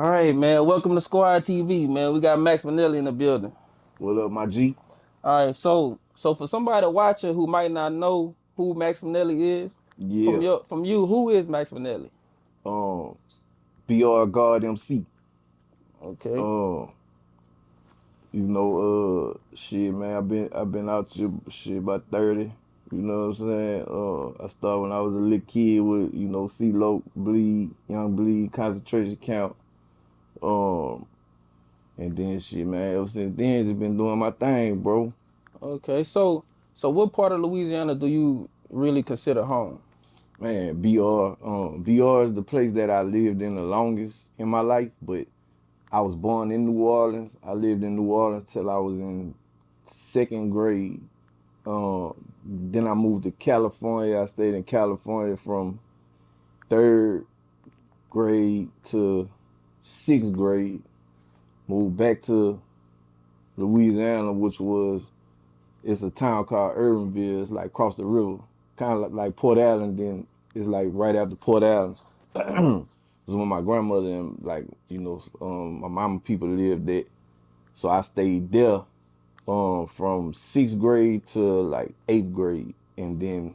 All right, man. Welcome to Squad TV, man. We got Max Minelli in the building. What up, my G? All right, so for somebody watching who might not know who Max Minelli is, Yeah. from you, who is Max Minelli? Um, BR God MC. Okay. Um, shit, man. I've been out here shit about 30. You know what I'm saying? I started when I was a little kid with C-Loc, Bleed, Young Bleed, Concentration Camp. Um, and then shit, man. Ever since then, just been doing my thing, bro. Okay. So what part of Louisiana do you really consider home? Man, BR is the place that I lived in the longest in my life, but I was born in New Orleans. I lived in New Orleans till I was in second grade. Then I moved to California. I stayed in California from third grade to sixth grade. Moved back to Louisiana, it's a town called Irvinville. It's like across the river, kind of like Port Allen. Then it's like right after Port Allen. This is when my grandmother and my mama people lived there. So I stayed there from sixth grade to like eighth grade, and then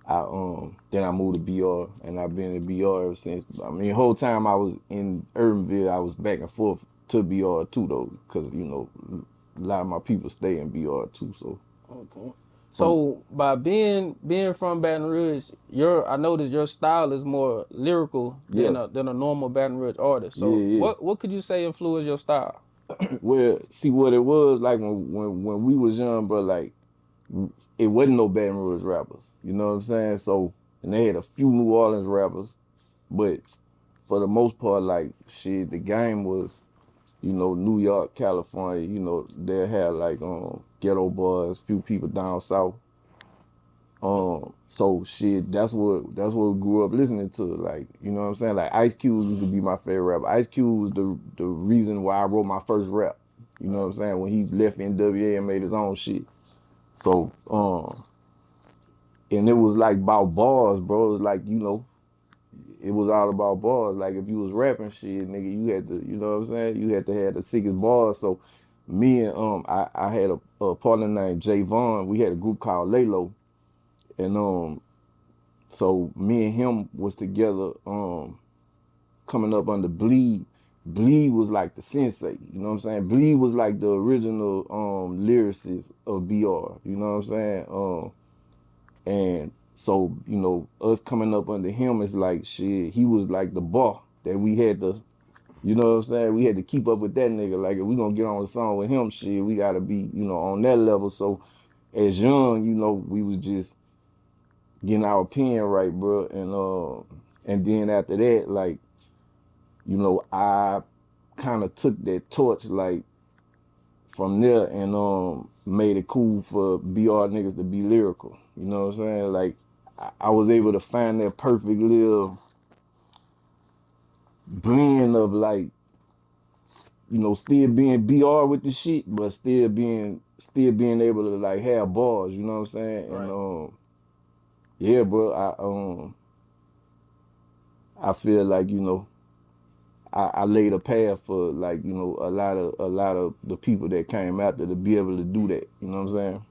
I moved to BR, and I've been in BR ever since. I mean, the whole time I was in Irvinville, I was back and forth to BR too, though, because a lot of my people stay in BR too. So Okay. So by being from Baton Rouge, I noticed your style is more lyrical yeah, than a normal Baton Rouge artist. yeah, So yeah. what could you say influenced your style? Well, see what it was like when we was young, bro. Like it wasn't no Baton Rouge rappers. You know what I'm saying? So and they had a few New Orleans rappers, but for the most part, like shit, the game was New York, California. They had like ghetto boys, few people down south. So shit, that's what we grew up listening to. Like, you know what I'm saying? Like Ice Cube used to be my favorite rapper. Ice Cube was the reason why I wrote my first rap. You know what I'm saying? When he left NWA and made his own shit. So, and it was like about bars, bro. It was like, it was all about bars. Like if you was rapping shit, nigga, you had to, you know what I'm saying? You had to have the sickest bars. So me and I had a partner named Jay Vaughn. We had a group called Lalo. And so me and him was together coming up under Bleed. Bleed was like the sensei, you know what I'm saying? Bleed was like the original lyricist of BR, you know what I'm saying? And so, us coming up under him is like shit, he was like the bar that we had to, you know what I'm saying? We had to keep up with that nigga. Like if we gonna get on a song with him, shit, we gotta be, on that level. So as young, we was just getting our pen right, bro. And then after that, like, I kind of took that torch, like, from there and made it cool for BR niggas to be lyrical. You know what I'm saying? Like, I was able to find that perfect little blend of like, still being BR with the shit, but still being able to like have bars. You know what I'm saying? Right. And yeah, bro. I feel like I laid a path for like a lot of the people that came after to be able to do that. You know what I'm saying?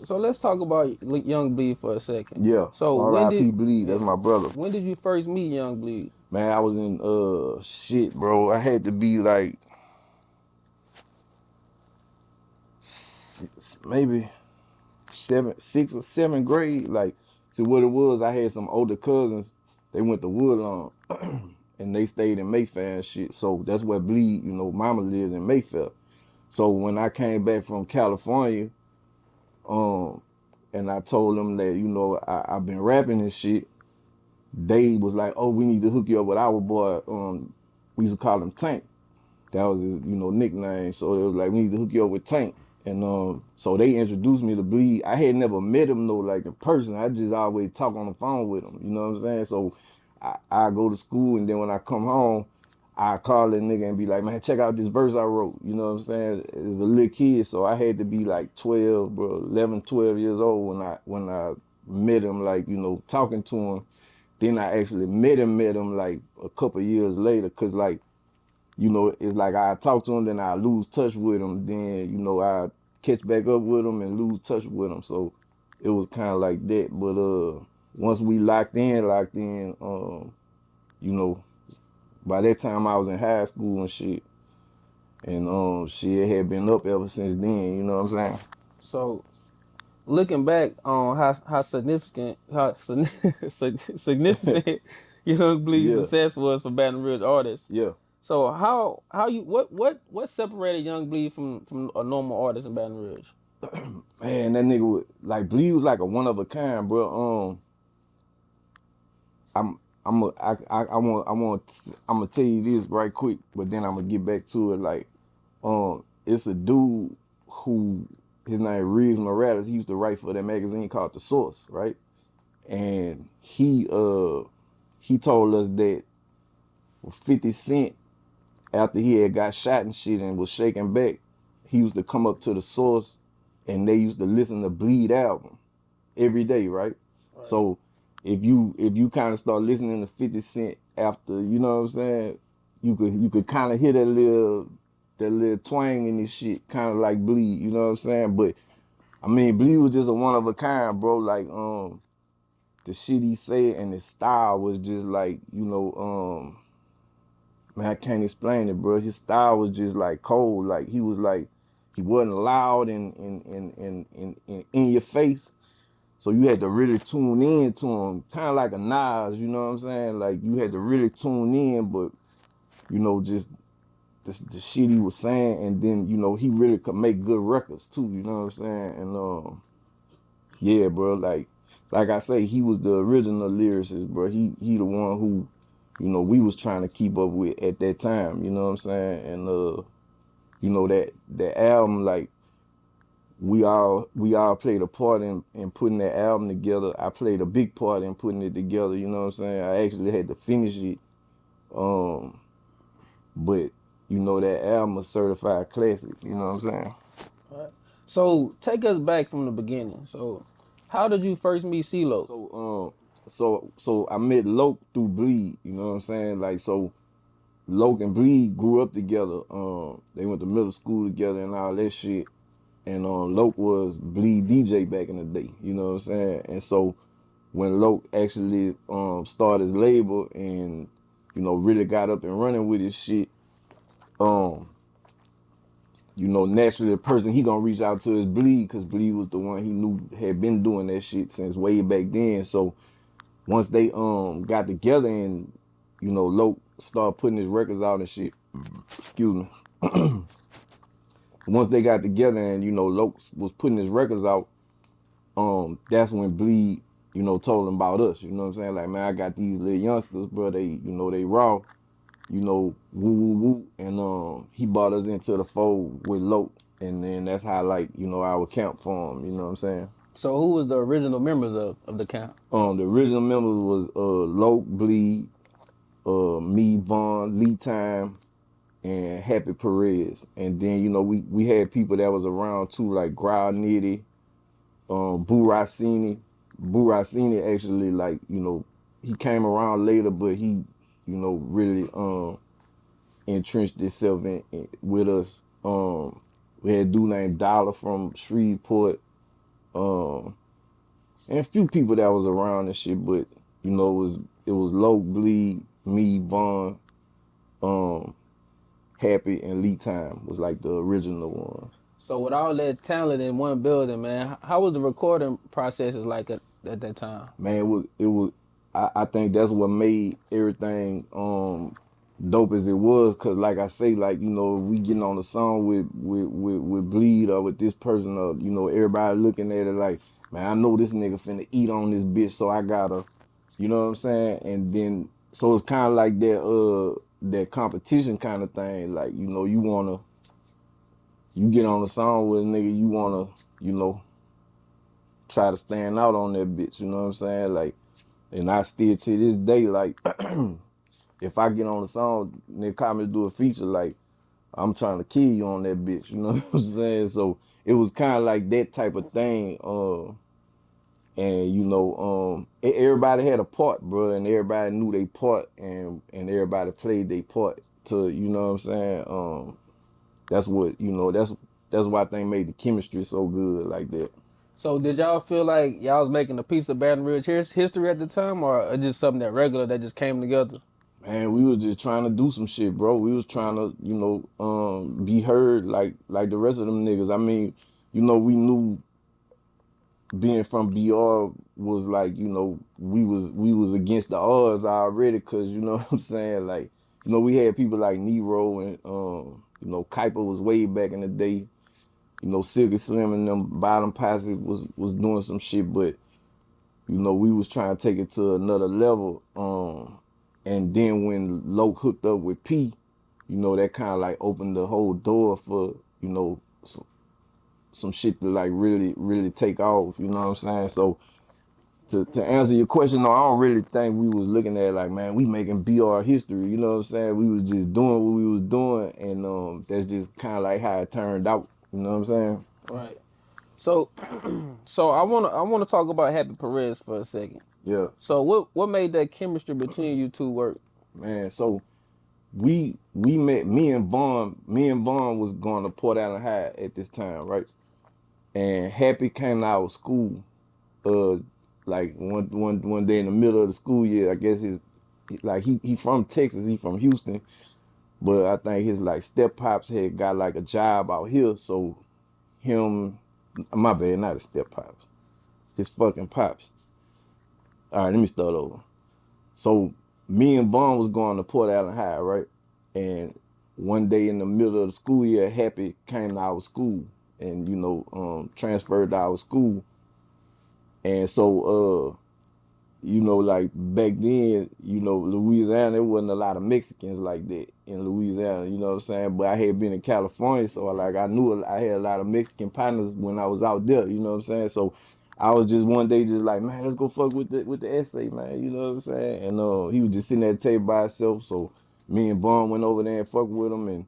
So let's talk about Young Bleed for a second. Yeah. So R.I.P. Bleed. That's my brother. when did you first meet Young Bleed? Man, I was in shit, bro. I had to be like maybe 6th or 7th grade. Like, see what it was. I had some older cousins. They went to Woodlawn. And they stayed in Mayfair and shit. So that's where Bleed, mama lived in Mayfair. So when I came back from California, and I told them that, I've been rapping and shit, they was like, oh, we need to hook you up with our boy. We used to call him Tank. That was his, nickname. So it was like, we need to hook you up with Tank. And so they introduced me to Bleed. I had never met him though, like in person. I just always talk on the phone with him. You know what I'm saying? So I go to school, and then when I come home, I call that nigga and be like, man, check out this verse I wrote. You know what I'm saying? As a little kid, so I had to be like 12, bro, 11, 12 years old when I met him, like, talking to him. then I actually met him like a couple years later, cause like, you know, it's like I talk to him, then I lose touch with him, then, you know, I catch back up with him and lose touch with him. So it was kind of like that. But once we locked in, you know, by that time I was in high school and shit. And shit had been up ever since then, you know what I'm saying? So looking back on how significant significant Young Bleed's Yeah, success was for Baton Rouge artists. yeah. So how you what separated Young Bleed from a normal artist in Baton Rouge? Man, that nigga was like Bleed was like a one of a kind, bro. I'm gonna tell you this right quick, but then I'm gonna get back to it. Like, it's a dude who his name Riggs Morales. He used to write for that magazine called The Source, right? And he told us that 50 Cent, after he had got shot and shit and was shaking back, he used to come up to The Source and they used to listen to Bleed album every day, right? So if you kind of start listening to 50 Cent after, you know what I'm saying, you could kind of hear that little twang in this shit, kind of like Bleed, you know what I'm saying? But I mean, Bleed was just a one of a kind, bro. Like the shit he said and his style was just like, you know, man, I can't explain it, bro. His style was just like cold. Like he wasn't loud and in your face. So you had to really tune in to him, kind of like a Nas, you know what I'm saying? Like you had to really tune in, but you know, just the shit he was saying, and then you know he really could make good records too, you know what I'm saying? And yeah, bro, like I say, he was the original lyricist, bro. He the one who, you know, we was trying to keep up with at that time, you know what I'm saying? And you know that album, like we all played a part in putting that album together. I played a big part in putting it together, you know what I'm saying? I actually had to finish it. But you know that album is certified classic, you know what I'm saying? Right. So take us back from the beginning. So how did you first meet C-Loc? So I met Loc through Bleed, you know what I'm saying? Like so Loc and Bleed grew up together. They went to middle school together and all that shit. And Loc was Bleed DJ back in the day, you know what I'm saying? And so when Loc actually started his label and, you know, really got up and running with his shit, you know, naturally the person he gonna reach out to is Bleed, because Bleed was the one he knew had been doing that shit since way back then. So once they got together and, you know, Loc started putting his records out and shit, excuse me. Once they got together and, you know, Loc was putting his records out, that's when Bleed, you know, told him about us. You know what I'm saying? Like, man, I got these little youngsters, bro. They, you know, they raw, you know, woo woo woo. And he brought us into the fold with Loc. And then that's how, like, you know, our camp formed, you know what I'm saying? So who was the original members of the camp? The original members was Loc, Bleed, me, Vaughn, Lee Time, and Happy Perez. And then, you know, we had people that was around too, like Growl Nitty, Boo Racini. Boo Racini actually, like, you know, he came around later, but he, you know, really entrenched himself in with us. We had a dude named Dollar from Shreveport, and a few people that was around and shit, but you know, it was Loc, Bleed, me, Vaughn, Happy, and Lee Time was like the original ones. So with all that talent in one building, man, how was the recording processes like at that time? Man, it was I think that's what made everything dope as it was, cause like I say, like, you know, we getting on the song with Bleed or with this person, or, you know, everybody looking at it like, man, I know this nigga finna eat on this bitch, so I gotta, you know what I'm saying? And then so it's kind of like that competition kind of thing, like, you know, you get on the song with a nigga, you wanna, you know, try to stand out on that bitch, you know what I'm saying? Like, and I still to this day, like, if I get on the song, they call me to do a feature, like, I'm trying to kill you on that bitch, you know what I'm saying? So it was kind of like that type of thing. And you know, everybody had a part, bro, and everybody knew their part, and everybody played their part to, you know what I'm saying. That's what, you know, that's why I think made the chemistry so good like that. So did y'all feel like y'all was making a piece of Baton Rouge history at the time, or just something that regular that just came together? Man, we was just trying to do some shit, bro. We was trying to, you know, be heard like the rest of them niggas. I mean, you know, we knew being from BR was like, you know, we was against the odds already, cause you know what I'm saying, like, you know, we had people like Nero and you know, Kuiper was way back in the day. You know, Silky Slim and them Bottom Posse was doing some shit, but you know, we was trying to take it to another level. And then when Loc hooked up with P, you know, that kind of like opened the whole door for, you know, some shit to like really take off. You know what I'm saying? So to answer your question, no, I don't really think we was looking at like, man, we making BR history. You know what I'm saying? We was just doing what we was doing, and that's just kind of like how it turned out. You know what I'm saying? Right. So, so I wanna talk about Happy Perez for a second. Yeah, So what made that chemistry between you two work? man. So we met, me and Vaughn was going to Port Allen High at this time, right? And Happy came out of school, uh, like one day in the middle of the school year. I guess he from Texas, he from Houston, but I think his like step pops had got like a job out here, so him, my bad, not his step pops, his fucking pops. All right, let me start over. So me and Vaughn was going to Port Allen High, right? And one day in the middle of the school year, Happy came to our school and, you know, transferred to our school. And so, you know, like back then, you know, Louisiana, there wasn't a lot of Mexicans like that in Louisiana, you know what I'm saying? But I had been in California, so like I knew I had a lot of Mexican partners when I was out there, you know what I'm saying? So I was just one day just like, man, let's go fuck with the essay, man, you know what I'm saying? And he was just sitting at the table by himself, so me and Vaughn went over there and fucked with him, and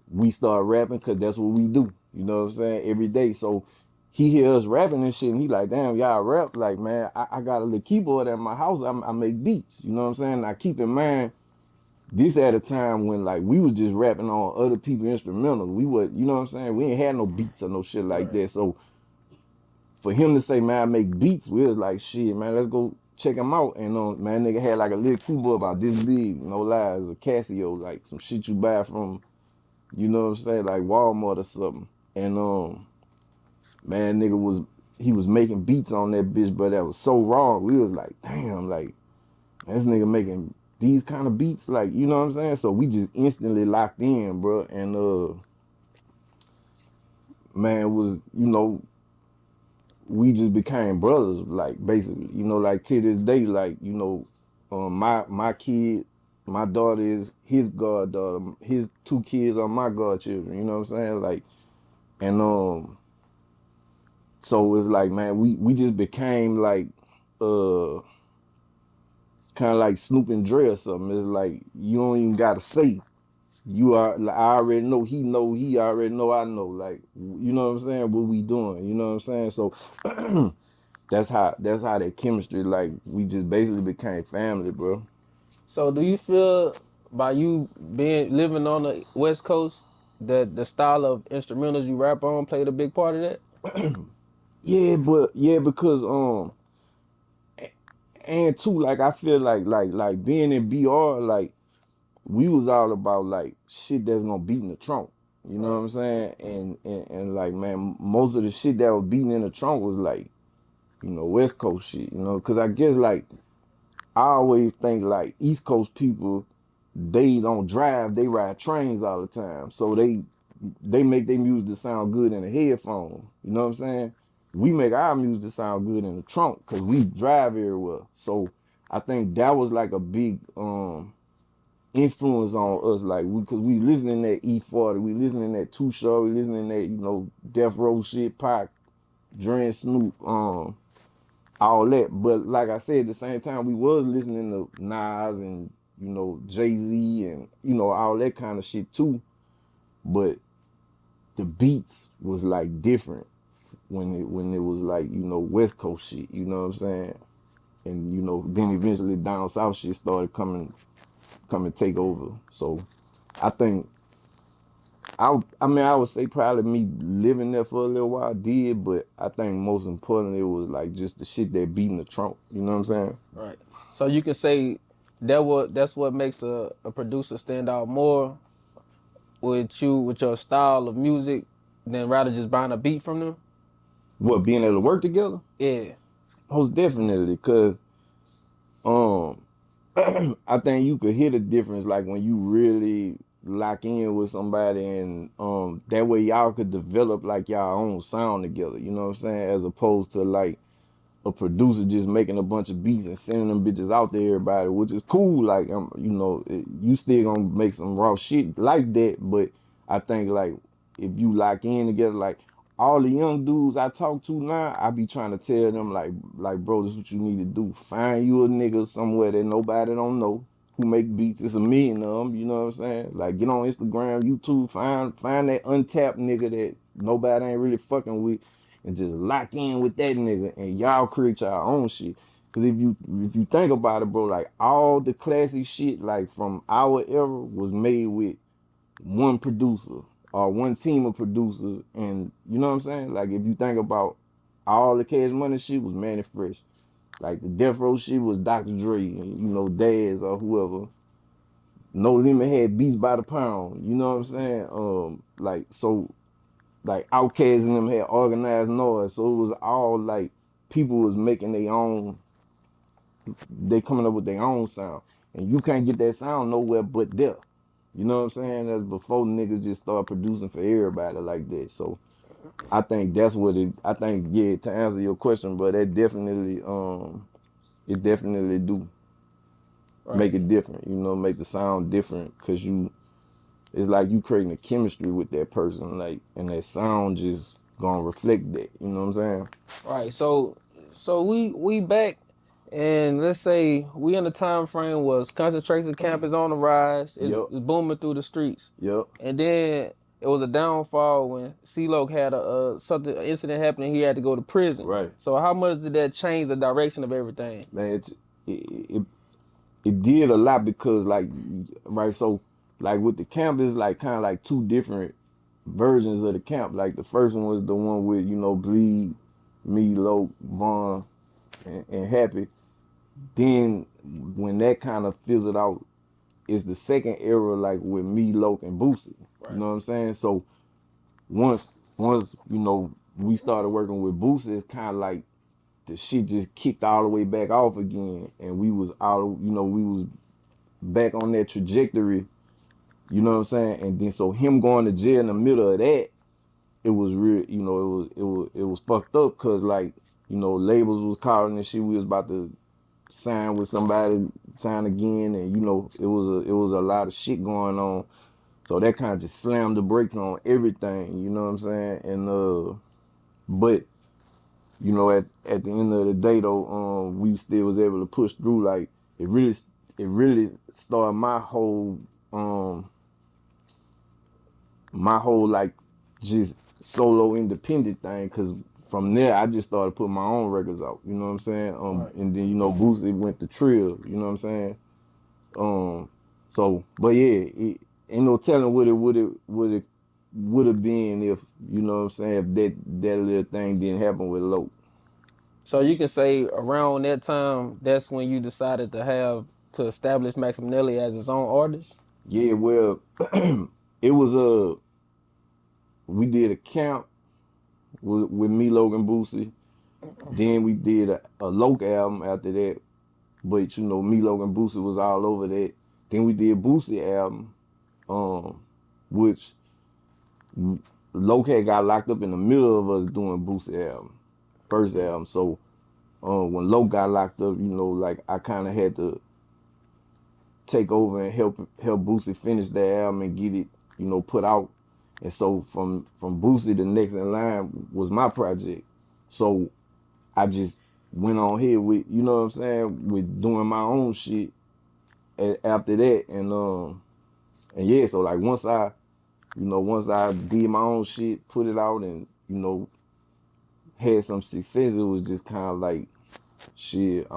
we started rapping because that's what we do, you know what I'm saying, every day. So he hear us rapping and shit, and he like, damn, y'all rap? Like, man, I got a little keyboard at my house. I make beats, you know what I'm saying? Now, keep in mind, this at a time when, like, we was just rapping on other people's instrumentals. We would, you know what I'm saying? We ain't had no beats or no shit like that. So for him to say, man, I make beats, we was like, shit, man, let's go check him out. And, man, nigga had like a little keyboard about this big, no lies, a Casio, like some shit you buy from, you know what I'm saying, like Walmart or something. And, man, he was making beats on that bitch, but that was so raw. We was like, damn, like, this nigga making these kind of beats, like, you know what I'm saying? So we just instantly locked in, bro. And man, was, you know, we just became brothers, like, basically, you know, like to this day, like, you know, my kid, my daughter is his goddaughter, his two kids are my godchildren, you know what I'm saying? Like, and so it's like, man, we just became like kind of like Snoop and Dre or something. It's like you don't even gotta say. You are, like, I already know, he already know, I know. Like, you know what I'm saying? What we doing? You know what I'm saying? So that's how that chemistry, like, we just basically became family, bro. So do you feel by you being living on the West Coast that the style of instrumentals you rap on played a big part of that? Yeah, because and too, like, I feel like being in BR, like, we was all about like shit that's gonna beat in the trunk. You know what I'm saying? And like, man, most of the shit that was beating in the trunk was like, you know, West Coast shit, you know, because I guess like I always think like East Coast people, they don't drive, they ride trains all the time. So they make their music to sound good in the headphone. You know what I'm saying? We make our music to sound good in the trunk because we drive everywhere. So I think that was like a big influence on us, like, because we listening that E40, we listening that Too Short, we listening that, you know, Death Row shit, Pac, Dre and Snoop, all that. But like I said, at the same time, we was listening to Nas and, you know, Jay-Z and, you know, all that kind of shit too. But the beats was like different when it was like, you know, West Coast shit, you know what I'm saying? And, you know, then eventually down south shit started coming take over. So I think I mean I would say probably me living there for a little while did, but I think most importantly it was like just the shit that beating the trunk. You know what I'm saying? Right. So you can say that's what makes a producer stand out more with your style of music than rather just buying a beat from them. What, being able to work together? Yeah. Most definitely, cause um I think you could hear the difference like when you really lock in with somebody and that way y'all could develop like y'all own sound together, you know what I'm saying? As opposed to like a producer just making a bunch of beats and sending them bitches out to everybody, which is cool. Like, you know, you still gonna make some raw shit like that. But I think like if you lock in together, like all the young dudes I talk to now, I be trying to tell them like bro, this is what you need to do. Find you a nigga somewhere that nobody don't know who make beats. It's a million of them. You know what I'm saying? Like get on Instagram, YouTube, find that untapped nigga that nobody ain't really fucking with and just lock in with that nigga and y'all create your own shit. Cause if you think about it, bro, like all the classic shit like from our era was made with one producer or one team of producers, and you know what I'm saying? Like if you think about all the Cash Money shit was Manny Fresh. Like the Death Row shit was Dr. Dre and you know Daz or whoever. No Limit had Beats by the Pound. You know what I'm saying? Like so like Outkast and them had Organized Noise, so it was all like people was making their own, they coming up with their own sound, and you can't get that sound nowhere but there. You know what I'm saying? That's before niggas just start producing for everybody like that. So I think that's what it. I think yeah. To answer your question, but that definitely it definitely do Right. make it different. You know, make the sound different because it's like you creating a chemistry with that person, like, and that sound just gonna reflect that. You know what I'm saying? Right. So we back, and let's say we in the time frame was concentration camp is on the rise, Yep. it's booming through the streets, Yep. and then it was a downfall when C-Loc had an incident happen and he had to go to prison. Right. So how much did that change the direction of everything? Man, it did a lot because like right, so like with the camp is like kind of like two different versions of the camp. Like the first one was the one with, you know, Bleed, me, Loc, Vaughn, and Happy. Then when that kind of fizzled out, it's the second era like with me, Loc, and Boosie. You Right. know what I'm saying? So once you know we started working with Boosie, it's kind of like the shit just kicked all the way back off again, and we was out. You know, we was back on that trajectory. You know what I'm saying? And then so him going to jail in the middle of that, it was real. You know, it was fucked up because like you know labels was calling and shit. We was about to sign with somebody, sign again, and you know it was a lot of shit going on. So that kind of just slammed the brakes on everything, you know what I'm saying? And but you know at the end of the day though, we still was able to push through. Like it really started my whole like just solo independent thing, cause from there I just started putting my own records out, you know what I'm saying? Right. And then you know Boosie went to Trill, you know what I'm saying? So, but yeah, it ain't no telling what it would have been if, you know what I'm saying, if that little thing didn't happen with Loc. So you can say around that time, that's when you decided to establish Max Minelli as his own artist. Yeah, well, it was we did a camp with me, Logan Boosie. Then we did a Loc album after that, but you know, me, Logan Boosie was all over that. Then we did Boosie album, which Loc had got locked up in the middle of us doing Boosie album, first album. So when Loc got locked up, you know, like I kind of had to take over and help Boosie finish that album and get it, you know, put out. And so from Boosie, the next in line was my project. So I just went on here with, you know what I'm saying, with doing my own shit after that. And yeah, so like once I did my own shit, put it out, and you know, had some success, it was just kind of like, shit,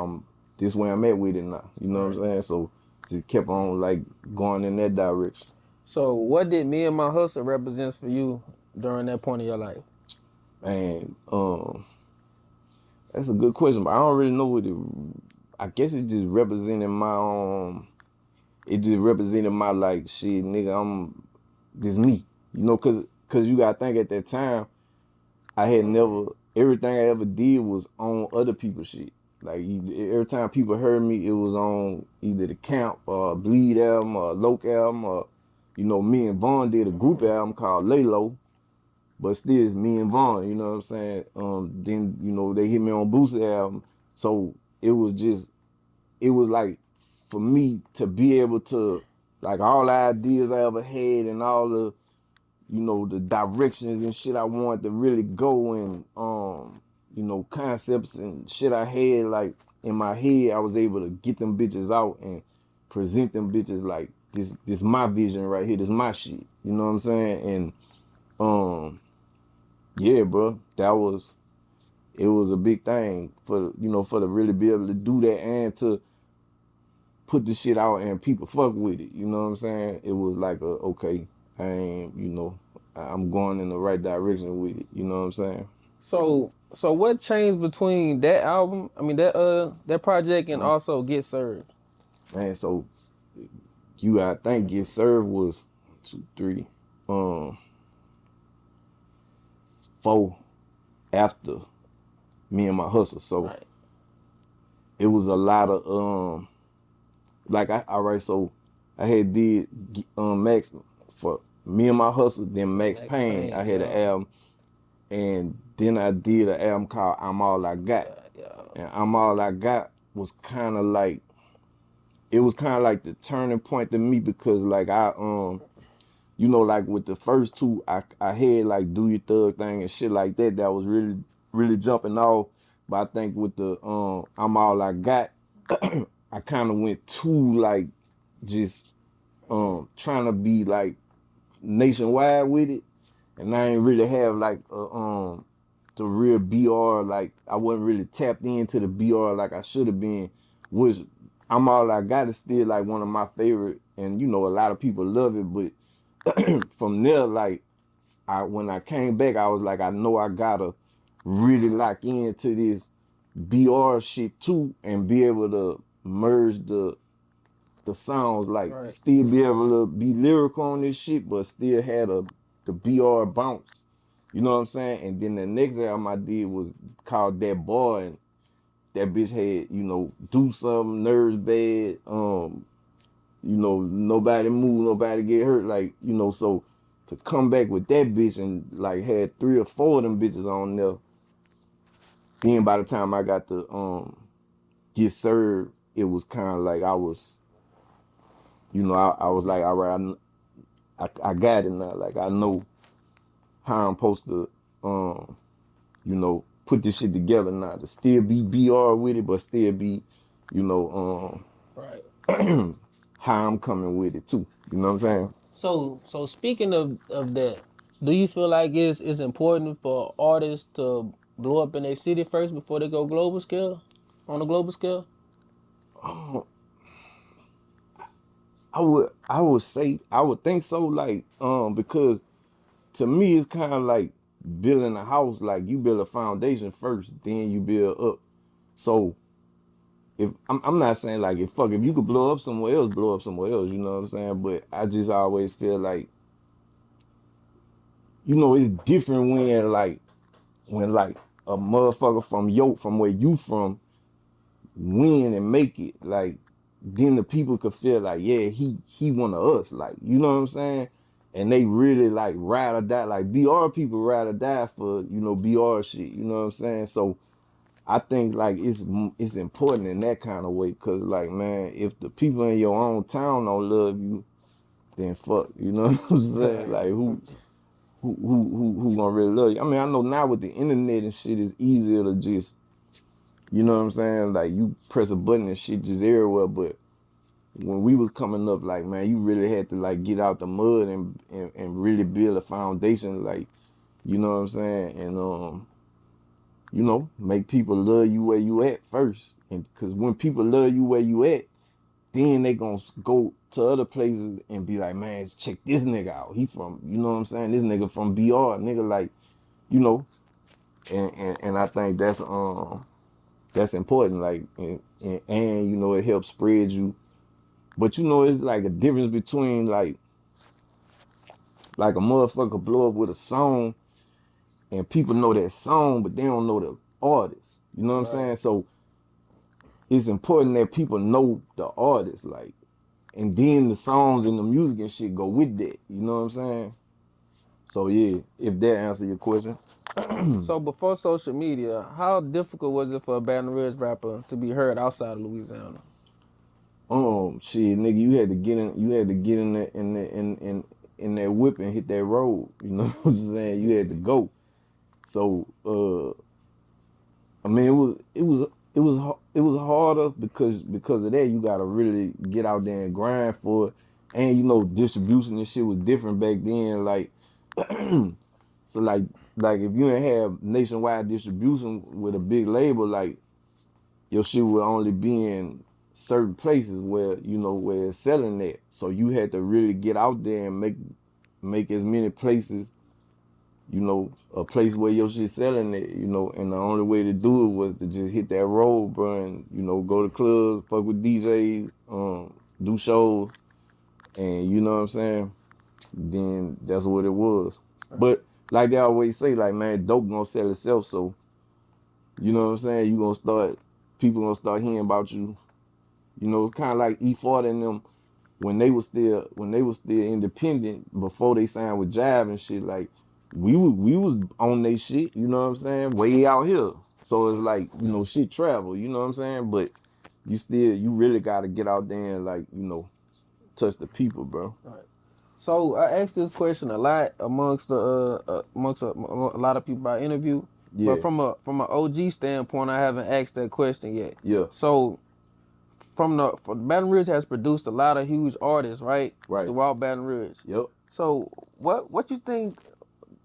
this where I'm at with it now. You know what I'm saying? So just kept on like going in that direction. So what did Me and My Hustle represents for you during that point in your life? And that's a good question, but I don't really know what it. I guess it just represented my It just represented my like shit, nigga. This me, you know, cause you gotta think at that time, I had never everything I ever did was on other people's shit. Like every time people heard me, it was on either the Camp or Bleed album or Loc album or, you know, me and Vaughn did a group album called Lay Low. But still, it's me and Vaughn, you know what I'm saying? Then, you know, they hit me on Boosie album. So it was like, for me to be able to, like, all the ideas I ever had and all the, you know, the directions and shit I wanted to really go in, you know, concepts and shit I had, like, in my head, I was able to get them bitches out and present them bitches like, this my vision right here, this my shit, you know what I'm saying? And, yeah, bro, it was a big thing for, you know, for to really be able to do that and to put the shit out and people fuck with it. You know what I'm saying? It was like, okay, I ain't, you know, I'm going in the right direction with it. You know what I'm saying? So what changed between that album, that project and also Get Served? Man, so you gotta think Get Served was 2, 3, 4 after Me and My Hustle. So Right. it was a lot of like so I had did Max for Me and My Hustle, then Max Payne. I had an album, and then I did an album called I'm All I Got. And I'm All I Got was kind of like, it was kind of like the turning point to me, because like you know, like with the first two, I had like Do Your Thug Thing and shit like that was really, really jumping off. But I think with the I'm All I Got, I kind of went too like just trying to be like nationwide with it, and I ain't really have like the real BR, like I wasn't really tapped into the BR like I should have been, which I'm All I Got is still like one of my favorite, and you know a lot of people love it, but from there, like when I came back, I was like, I know I gotta really lock into this BR shit too, and be able to merge the sounds, like Right. still be able to be lyrical on this shit, but still had the BR bounce. You know what I'm saying? And then the next album I did was called That Boy, and that bitch had, you know, Do Something, Nerves Bad, you know, Nobody Move, Nobody Get Hurt, like, you know, so to come back with that bitch and like had 3 or 4 of them bitches on there. Then by the time I got to Get Served, it was kind of like I was, you know, I was like, all right, I got it now. Like I know how I'm supposed to, you know, put this shit together now to still be BR with it, but still be, you know, Right. how I'm coming with it too. You know what I'm saying? So speaking of that, do you feel like it's important for artists to blow up in their city first before they go global scale, on a global scale? I would say I would think so, like because to me it's kind of like building a house. Like you build a foundation first, then you build up. So if I'm not saying like if you could blow up somewhere else, blow up somewhere else. You know what I'm saying? But I just always feel like, you know, it's different when like a motherfucker from where you from win and make it, like then the people could feel like, yeah, he one of us, like, you know what I'm saying? And they really like ride or die, like BR people ride or die for, you know, BR shit, you know what I'm saying? So I think like it's important in that kind of way, cause like, man, if the people in your own town don't love you, then fuck, you know what I'm saying? Like who gonna really love you? I mean, I know now with the internet and shit, it's easier to just, you know what I'm saying? Like you press a button and shit just everywhere. But when we was coming up, like, man, you really had to like get out the mud and really build a foundation, like, you know what I'm saying? And you know, make people love you where you at first. And because when people love you where you at, then they gonna go to other places and be like, man, check this nigga out. He from, you know what I'm saying? This nigga from BR, nigga, like, you know, and I think that's important, like, and you know, it helps spread you. But you know, it's like a difference between like a motherfucker blow up with a song and people know that song, but they don't know the artist. You know what I'm saying? So it's important that people know the artist, like, and then the songs and the music and shit go with that. You know what I'm saying? So yeah, if that answer your question. So before social media, how difficult was it for a Baton Rouge rapper to be heard outside of Louisiana? Shit, nigga, you had to get in that in that whip and hit that road. You know what I'm saying? You had to go. So I mean, it was harder because of that. You gotta really get out there and grind for it, and you know, distribution and shit was different back then. Like, so like if you didn't have nationwide distribution with a big label, like your shit would only be in certain places where you know where it's selling at. So you had to really get out there and make as many places, you know, a place where your shit selling it, you know, and the only way to do it was to just hit that road, bro, and, you know, go to clubs, fuck with DJs, do shows, and you know what I'm saying? Then that's what it was. But like they always say, like, man, dope gonna sell itself, so, you know what I'm saying? People gonna start hearing about you. You know, it's kind of like E40 and them when they was still independent before they signed with Jive and shit. Like we was on they shit. You know what I'm saying? Way out here. So it's like, you know, shit travel. You know what I'm saying? But you really got to get out there and, like, you know, touch the people, bro. Right. So I asked this question a lot amongst a lot of people I interview. Yeah. But from an OG standpoint, I haven't asked that question yet. Yeah. So Baton Rouge has produced a lot of huge artists, right? Right. Throughout Baton Rouge. Yep. So what you think?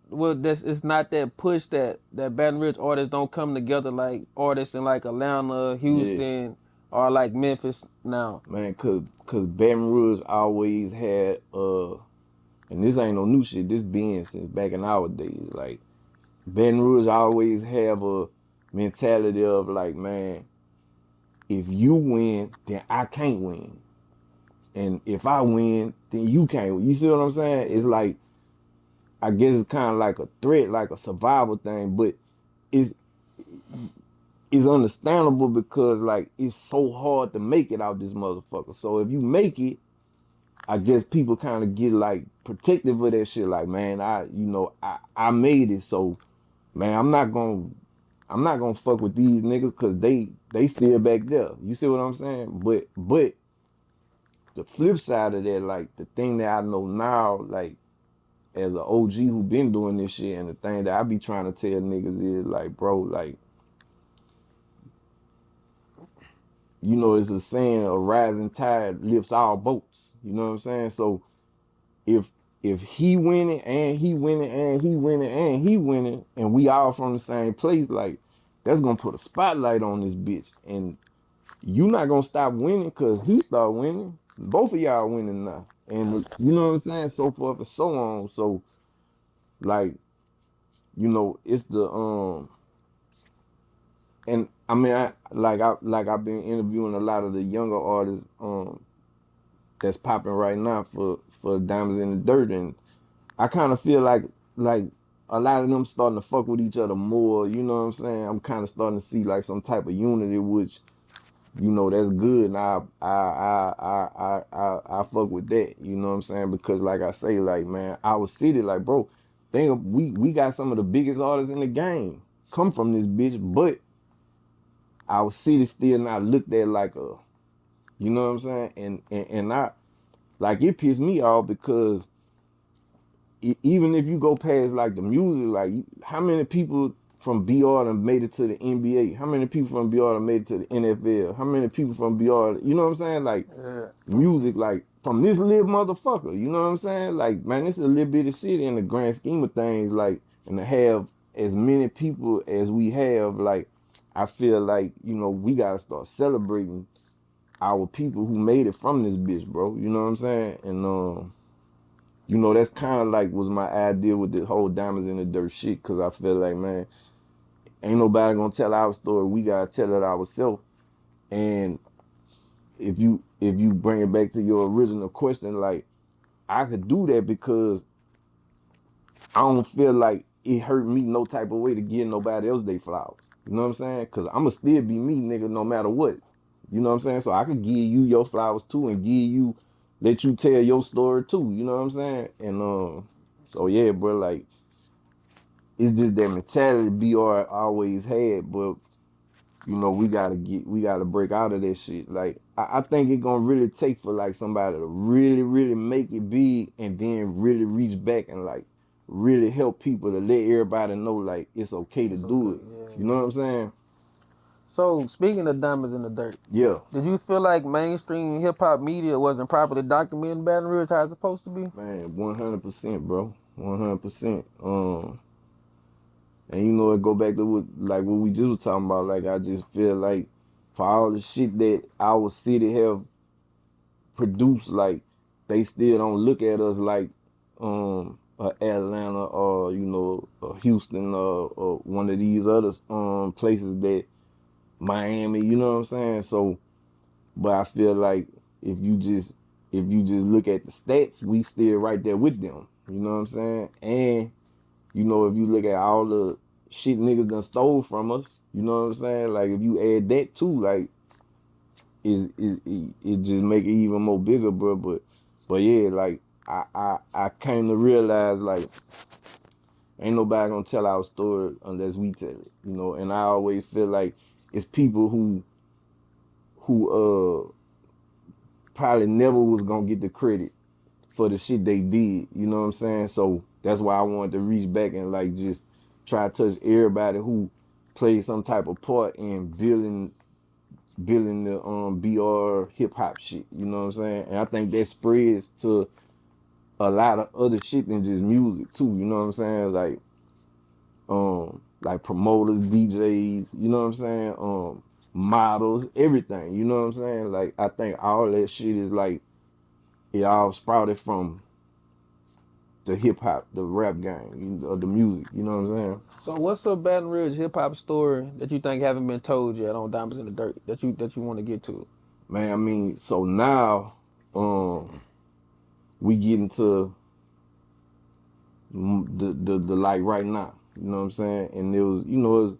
Well, it's not that push that Baton Rouge artists don't come together like artists in like Atlanta, Houston, or like Memphis now. Man, cause Baton Rouge always had and this ain't no new shit. This been since back in our days. Like Baton Rouge always have a mentality of like, man, if you win, then I can't win. And if I win, then you can't win. You see what I'm saying? It's like, I guess it's kind of like a threat, like a survival thing, but it's understandable because, like, it's so hard to make it out this motherfucker. So if you make it, I guess people kind of get like protective of that shit. Like, man, I made it, so man, I'm not gonna fuck with these niggas because they still back there. You see what I'm saying? But the flip side of that, like the thing that I know now, like as an OG who been doing this shit, and the thing that I be trying to tell niggas is like, bro, like, you know, it's a saying, a rising tide lifts all boats. You know what I'm saying? So if he winning and he winning and he winning and he winning, and we all from the same place, like, that's gonna put a spotlight on this bitch. And you not gonna stop winning because he start winning. Both of y'all winning now. And you know what I'm saying? So forth and so on. So, like, you know, it's the and I mean, I've been interviewing a lot of the younger artists that's popping right now for Diamonds in the Dirt, and I kind of feel like a lot of them starting to fuck with each other more. You know what I'm saying? I'm kind of starting to see like some type of unity, which, you know, that's good. And I fuck with that. You know what I'm saying? Because like I say, like, man, our city, like, bro, we got some of the biggest artists in the game come from this bitch, but our city still not looked at like a, you know what I'm saying? And I, like, it pissed me off because even if you go past like the music, like, how many people from BR done made it to the NBA? How many people from BR done made it to the NFL? How many people from BR, you know what I'm saying? Like, music, like, from this little motherfucker, you know what I'm saying? Like, man, this is a little bitty city in the grand scheme of things, like, and to have as many people as we have, like, I feel like, you know, we gotta start celebrating our people who made it from this bitch, bro. You know what I'm saying? And you know, that's kind of like was my idea with the whole diamonds in the dirt shit, cause I feel like, man, ain't nobody gonna tell our story. We gotta tell it ourselves. And if you bring it back to your original question, like, I could do that because I don't feel like it hurt me no type of way to give nobody else they flowers. You know what I'm saying? Cause I'ma still be me, nigga, no matter what. You know what I'm saying? So I could give you your flowers too and let you tell your story too. You know what I'm saying? And so yeah, bro, like, it's just that mentality BR always had, but you know, we gotta break out of that shit. Like, I think it gonna really take for like somebody to really, really make it big and then really reach back and like really help people to let everybody know like it's okay to do it. Yeah. You know what I'm saying? So speaking of diamonds in the dirt, Yeah. did you feel like mainstream hip hop media wasn't properly documenting Baton Rouge how it's supposed to be? Man, 100%, bro. 100%. And you know, it go back to what we just was talking about. Like, I just feel like for all the shit that our city have produced, like, they still don't look at us like Atlanta or, you know, Houston or one of these other places that Miami, you know what I'm saying? So, but I feel like if you just look at the stats, we still right there with them. You know what I'm saying? And you know, if you look at all the shit niggas done stole from us, you know what I'm saying? Like, if you add that too, like, it just make it even more bigger, bro. But yeah, like, I came to realize, like, ain't nobody gonna tell our story unless we tell it, you know. And I always feel like it's people who probably never was gonna get the credit for the shit they did, you know what I'm saying? So that's why I wanted to reach back and like just try to touch everybody who played some type of part in building the BR hip hop shit, you know what I'm saying? And I think that spreads to a lot of other shit than just music too, you know what I'm saying? Like promoters, DJs, you know what I'm saying? Models, everything, you know what I'm saying? Like, I think all that shit is like, it all sprouted from the hip hop, the rap game, the music, you know what I'm saying? So what's a Baton Rouge hip hop story that you think haven't been told yet on Diamonds in the Dirt that you want to get to? Man, I mean, so now we get into the like right now, you know what I'm saying? And it was, you know,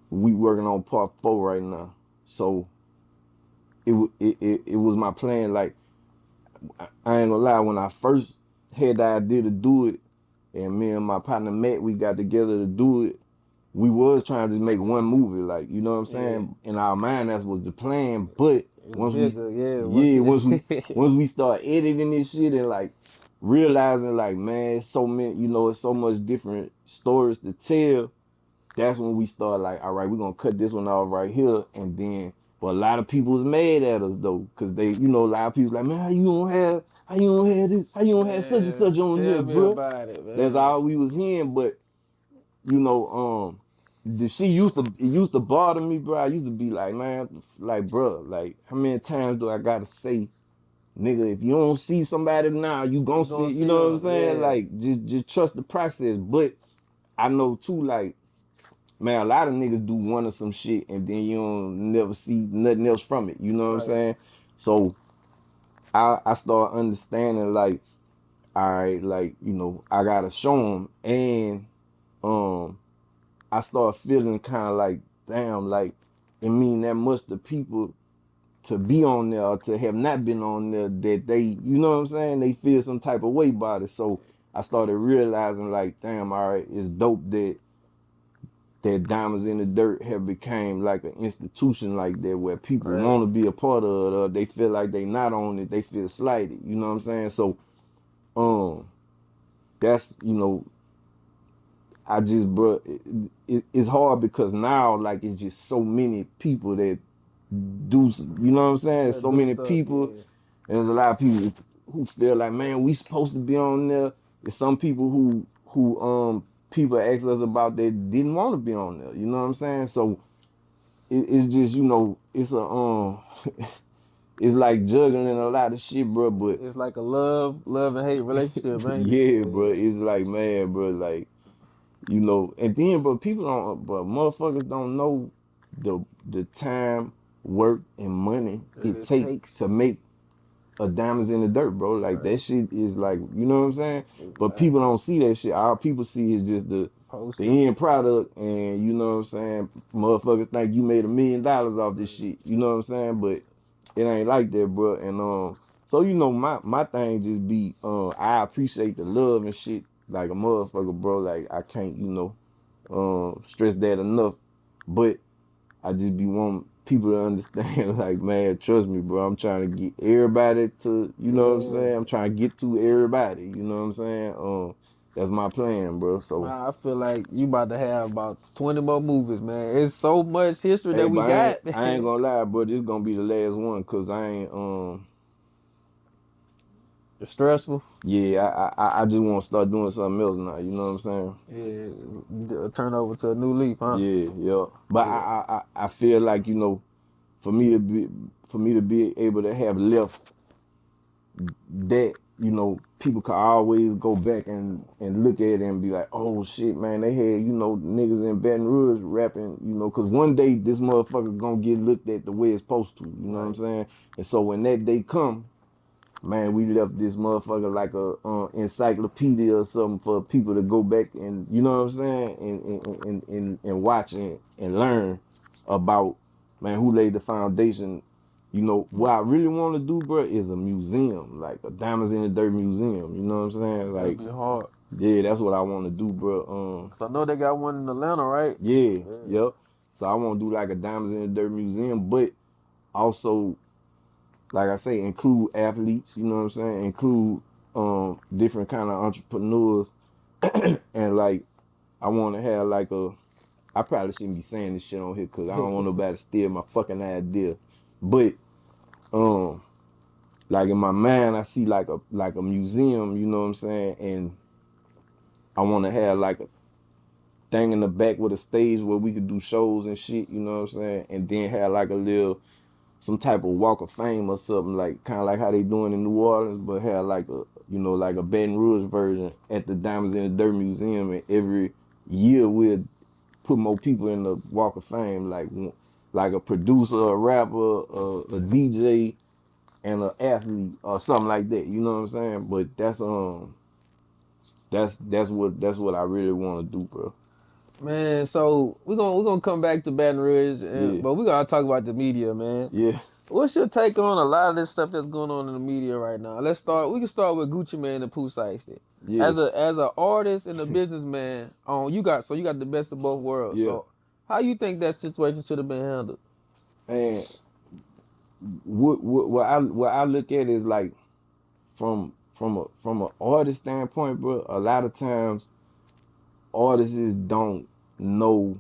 we working on part 4 right now. So it was my plan. Like, I ain't gonna lie, when I first had the idea to do it, and me and my partner Matt, we got together to do it, we was trying to just make one movie, like, you know what I'm saying? In our mind, that was the plan. But once we start editing this shit and like realizing, like, man, it's so many, you know, it's so much different stories to tell. That's when we start like, all right, we're gonna cut this one off right here, and then. But a lot of people was mad at us though, cause they, you know, a lot of people like, man, how you don't have this, how you don't have such and such on here, bro? About it, man. That's all we was hearing. But you know, it used to bother me, bro. I used to be like, man, like, bro, like, how many times do I gotta say, nigga, if you don't see somebody now, you gonna see, you know what I'm saying? Yeah. Like, just trust the process. But I know too, like, man, a lot of niggas do one or some shit and then you don't never see nothing else from it. You know what I'm saying? So I start understanding, like, all right, like, you know, I gotta show them. And I start feeling kind of like, damn, like, it mean that much to people to be on there or to have not been on there, that they, you know what I'm saying, they feel some type of way about it. So I started realizing, like, damn, all right, it's dope that Diamonds in the Dirt have became like an institution like that, where people want to be a part of it, or they feel like they not on it, they feel slighted, you know what I'm saying? So that's, you know, I just, bro, it's hard because now, like, it's just so many people that do, you know what I'm saying? So many people, and there's a lot of people who feel like, man, we supposed to be on there. There's some people who people asked us about that didn't want to be on there. You know what I'm saying? So it's just, you know, it's a it's like juggling a lot of shit, bro. But It's like a love and hate relationship, ain't it? yeah, bro, it's like, man, bro, like, you know, and then, but people don't, but motherfuckers don't know the time, work, and money it It take takes. to make a diamonds in the dirt, bro. Like that shit is like, you know what I'm saying? But people don't see that shit. All people see is just the Poster. end product, and you know what I'm saying? Motherfuckers think you made $1 million off this shit. You know what I'm saying? But it ain't like that, bro. And so you know, my thing just be I appreciate the love and shit like a motherfucker, bro. Like I can't, you know, stress that enough. But I just be wanting people to understand, like, man, trust me, bro. I'm trying to get everybody to, you know what I'm saying? I'm trying to get to everybody, you know what I'm saying? That's my plan, bro. So, Man, I feel like you about to have about 20 more movies, man. It's so much history hey, that we but got. I ain't gonna lie, bro. This gonna be the last one, cause I ain't, It's stressful. yeah, I just want to start doing something else now. You know what I'm saying? Yeah, turn over to a new leaf, huh? Yeah, yeah. But Yeah. I feel like, you know, for me to be able to have left that, you know, people could always go back and look at it and be like, oh shit, man, they had, you know, niggas in Baton Rouge rapping, you know, because one day this motherfucker gonna get looked at the way it's supposed to, you know what I'm saying? And so when that day come, man, we left this motherfucker like a encyclopedia or something for people to go back and, you know what I'm saying, and watch and learn about, man, who laid the foundation. You know, what I really want to do, bro, is a museum, like a Diamonds in the Dirt museum. You know what I'm saying? That'd Like, be hard. yeah, that's what I want to do, bro. Cause I know they got one in Atlanta, right? Yeah, yep. So I want to do like a Diamonds in the Dirt museum, but also, like I say, include athletes, you know what I'm saying? Include different kind of entrepreneurs. And like I want to have like I probably shouldn't be saying this shit on here because I don't want nobody to steal my fucking idea. But like in my mind I see like a museum, you know what I'm saying? And I want to have like a thing in the back with a stage where we could do shows and shit, you know what I'm saying? And then have like a little some type of walk of fame or something, like kind of like how they doing in New Orleans, but have like a, you know, like a Baton Rouge version at the Diamonds in the Dirt Museum. And every year we'll put more people in the walk of fame, like a producer, a rapper, a DJ, and an athlete or something like that. You know what I'm saying? But that's what I really want to do, bro. Man, so we're gonna come back to Baton Rouge, Yeah, but we gotta talk about the media, man. yeah, What's your take on a lot of this stuff that's going on in the media right now? Let's start. We can start with Gucci Mane and Pooh Shiesty. yeah, As a artist and a businessman, you got the best of both worlds. yeah. So how you think that situation should have been handled? And what I look at is like from an artist standpoint, bro. A lot of times artists don't know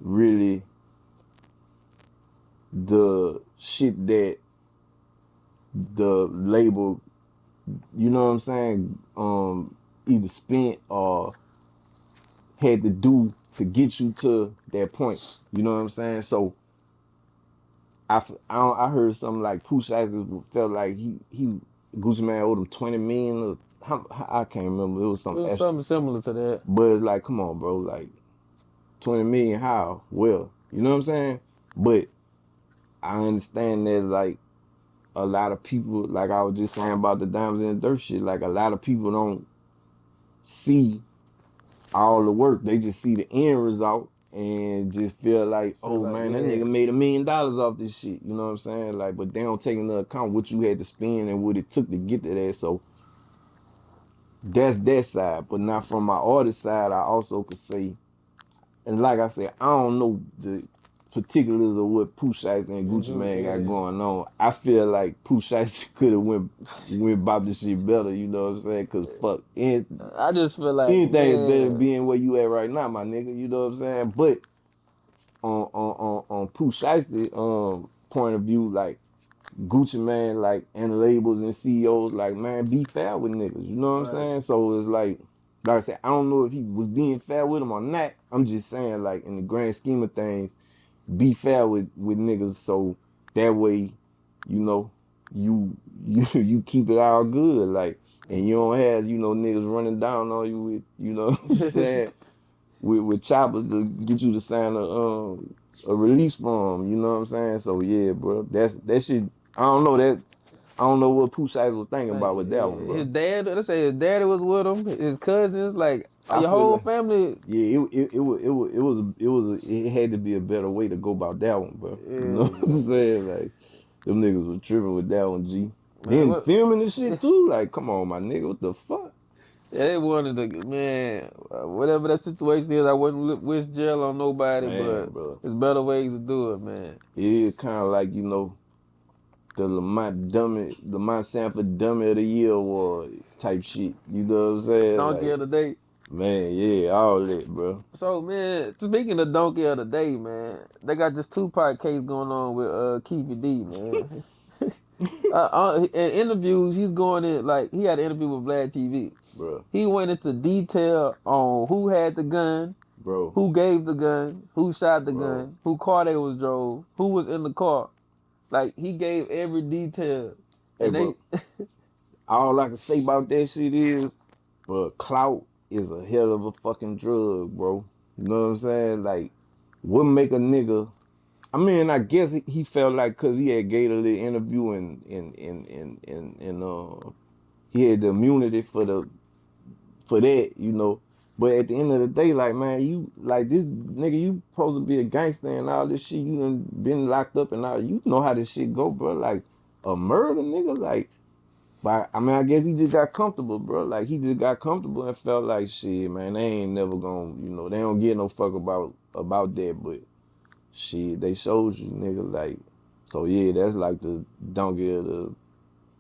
really the shit that the label, you know what I'm saying, either spent or had to do to get you to that point. You know what I'm saying? So I heard something like Pooh Shiesty felt like he Gucci Mane owed him 20 million. Or, I can't remember. It was It some was extra. something similar to that. But it's like, come on, bro. Like 20 million, how? Well, you know what I'm saying? But I understand that like a lot of people, like I was just saying about the Diamonds in the Dirt shit, like a lot of people don't see all the work. They just see the end result and just feel like, oh man, that nigga made $1 million off this shit. You know what I'm saying? Like, but they don't take into account what you had to spend and what it took to get to that. So that's that side. But now from my artist side, I also could say, and like I said, I don't know the particulars of what Pooh Shiesty and Gucci Mane got going on. I feel like Pooh Shiesty could have went about this shit better, you know what I'm saying? Cause fuck, I just feel like, anything is better than man, being where you at right now, my nigga. You know what I'm saying? But on Pooh Shiesty point of view, like Gucci Mane, like and labels and CEOs, like man, be fair with niggas. You know what I'm saying? So it's like like I said, I don't know if he was being fair with him or not. I'm just saying, like, in the grand scheme of things, be fair with niggas so that way, you know, you keep it all good, like, and you don't have, you know, niggas running down on you with, you know what I'm saying, with choppers to get you to sign a release form, you know what I'm saying? So yeah, bro, that shit. I don't know that. I don't know what Pooh Shiesty was thinking Like about with that one, his bro. dad, let's say his daddy was with him, his cousins, like I your feel whole like, family. yeah, it had to be a better way to go about that one, bro. You know Yeah, what I'm man. saying? Like, them niggas was tripping with that one, G. Man, Then what? filming this shit too. Like, come on, my nigga, what the fuck? Yeah, they wanted to, man, whatever that situation is, I wouldn't wish jail on nobody, Man, but bro. there's better ways to do it, man. It is kind of like, you know, the Lamont Sanford Dummy of the Year award type shit. You know what I'm saying? Donkey Like, of the day. man, yeah, all that, bro. So, man, speaking of donkey of the day, man, they got this Tupac case going on with Keefy D, man. In interviews, he's going in, like, he had an interview with Vlad TV. Bro, He went into detail on who had the gun, bro, who gave the gun, who shot the bro. gun, who car they was drove, who was in the car. Like he gave every detail, Hey, and they bro, all I can say about that shit is, bro, clout is a hell of a fucking drug, bro. You know what I'm saying? Like, what make a nigga? I mean, I guess he felt like cause he had gave a little interview and he had the immunity for that, you know. But at the end of the day, like, man, you like this nigga, you supposed to be a gangster and all this shit. You done been locked up and all. You know how this shit go, bro. Like a murder, nigga. Like, but I mean, I guess he just got comfortable, bro. Like he just got comfortable and felt like shit, man. They ain't never gonna, you know, they don't get no fuck about that. But shit, they showed you, nigga. Like, so yeah, that's like the donkey of the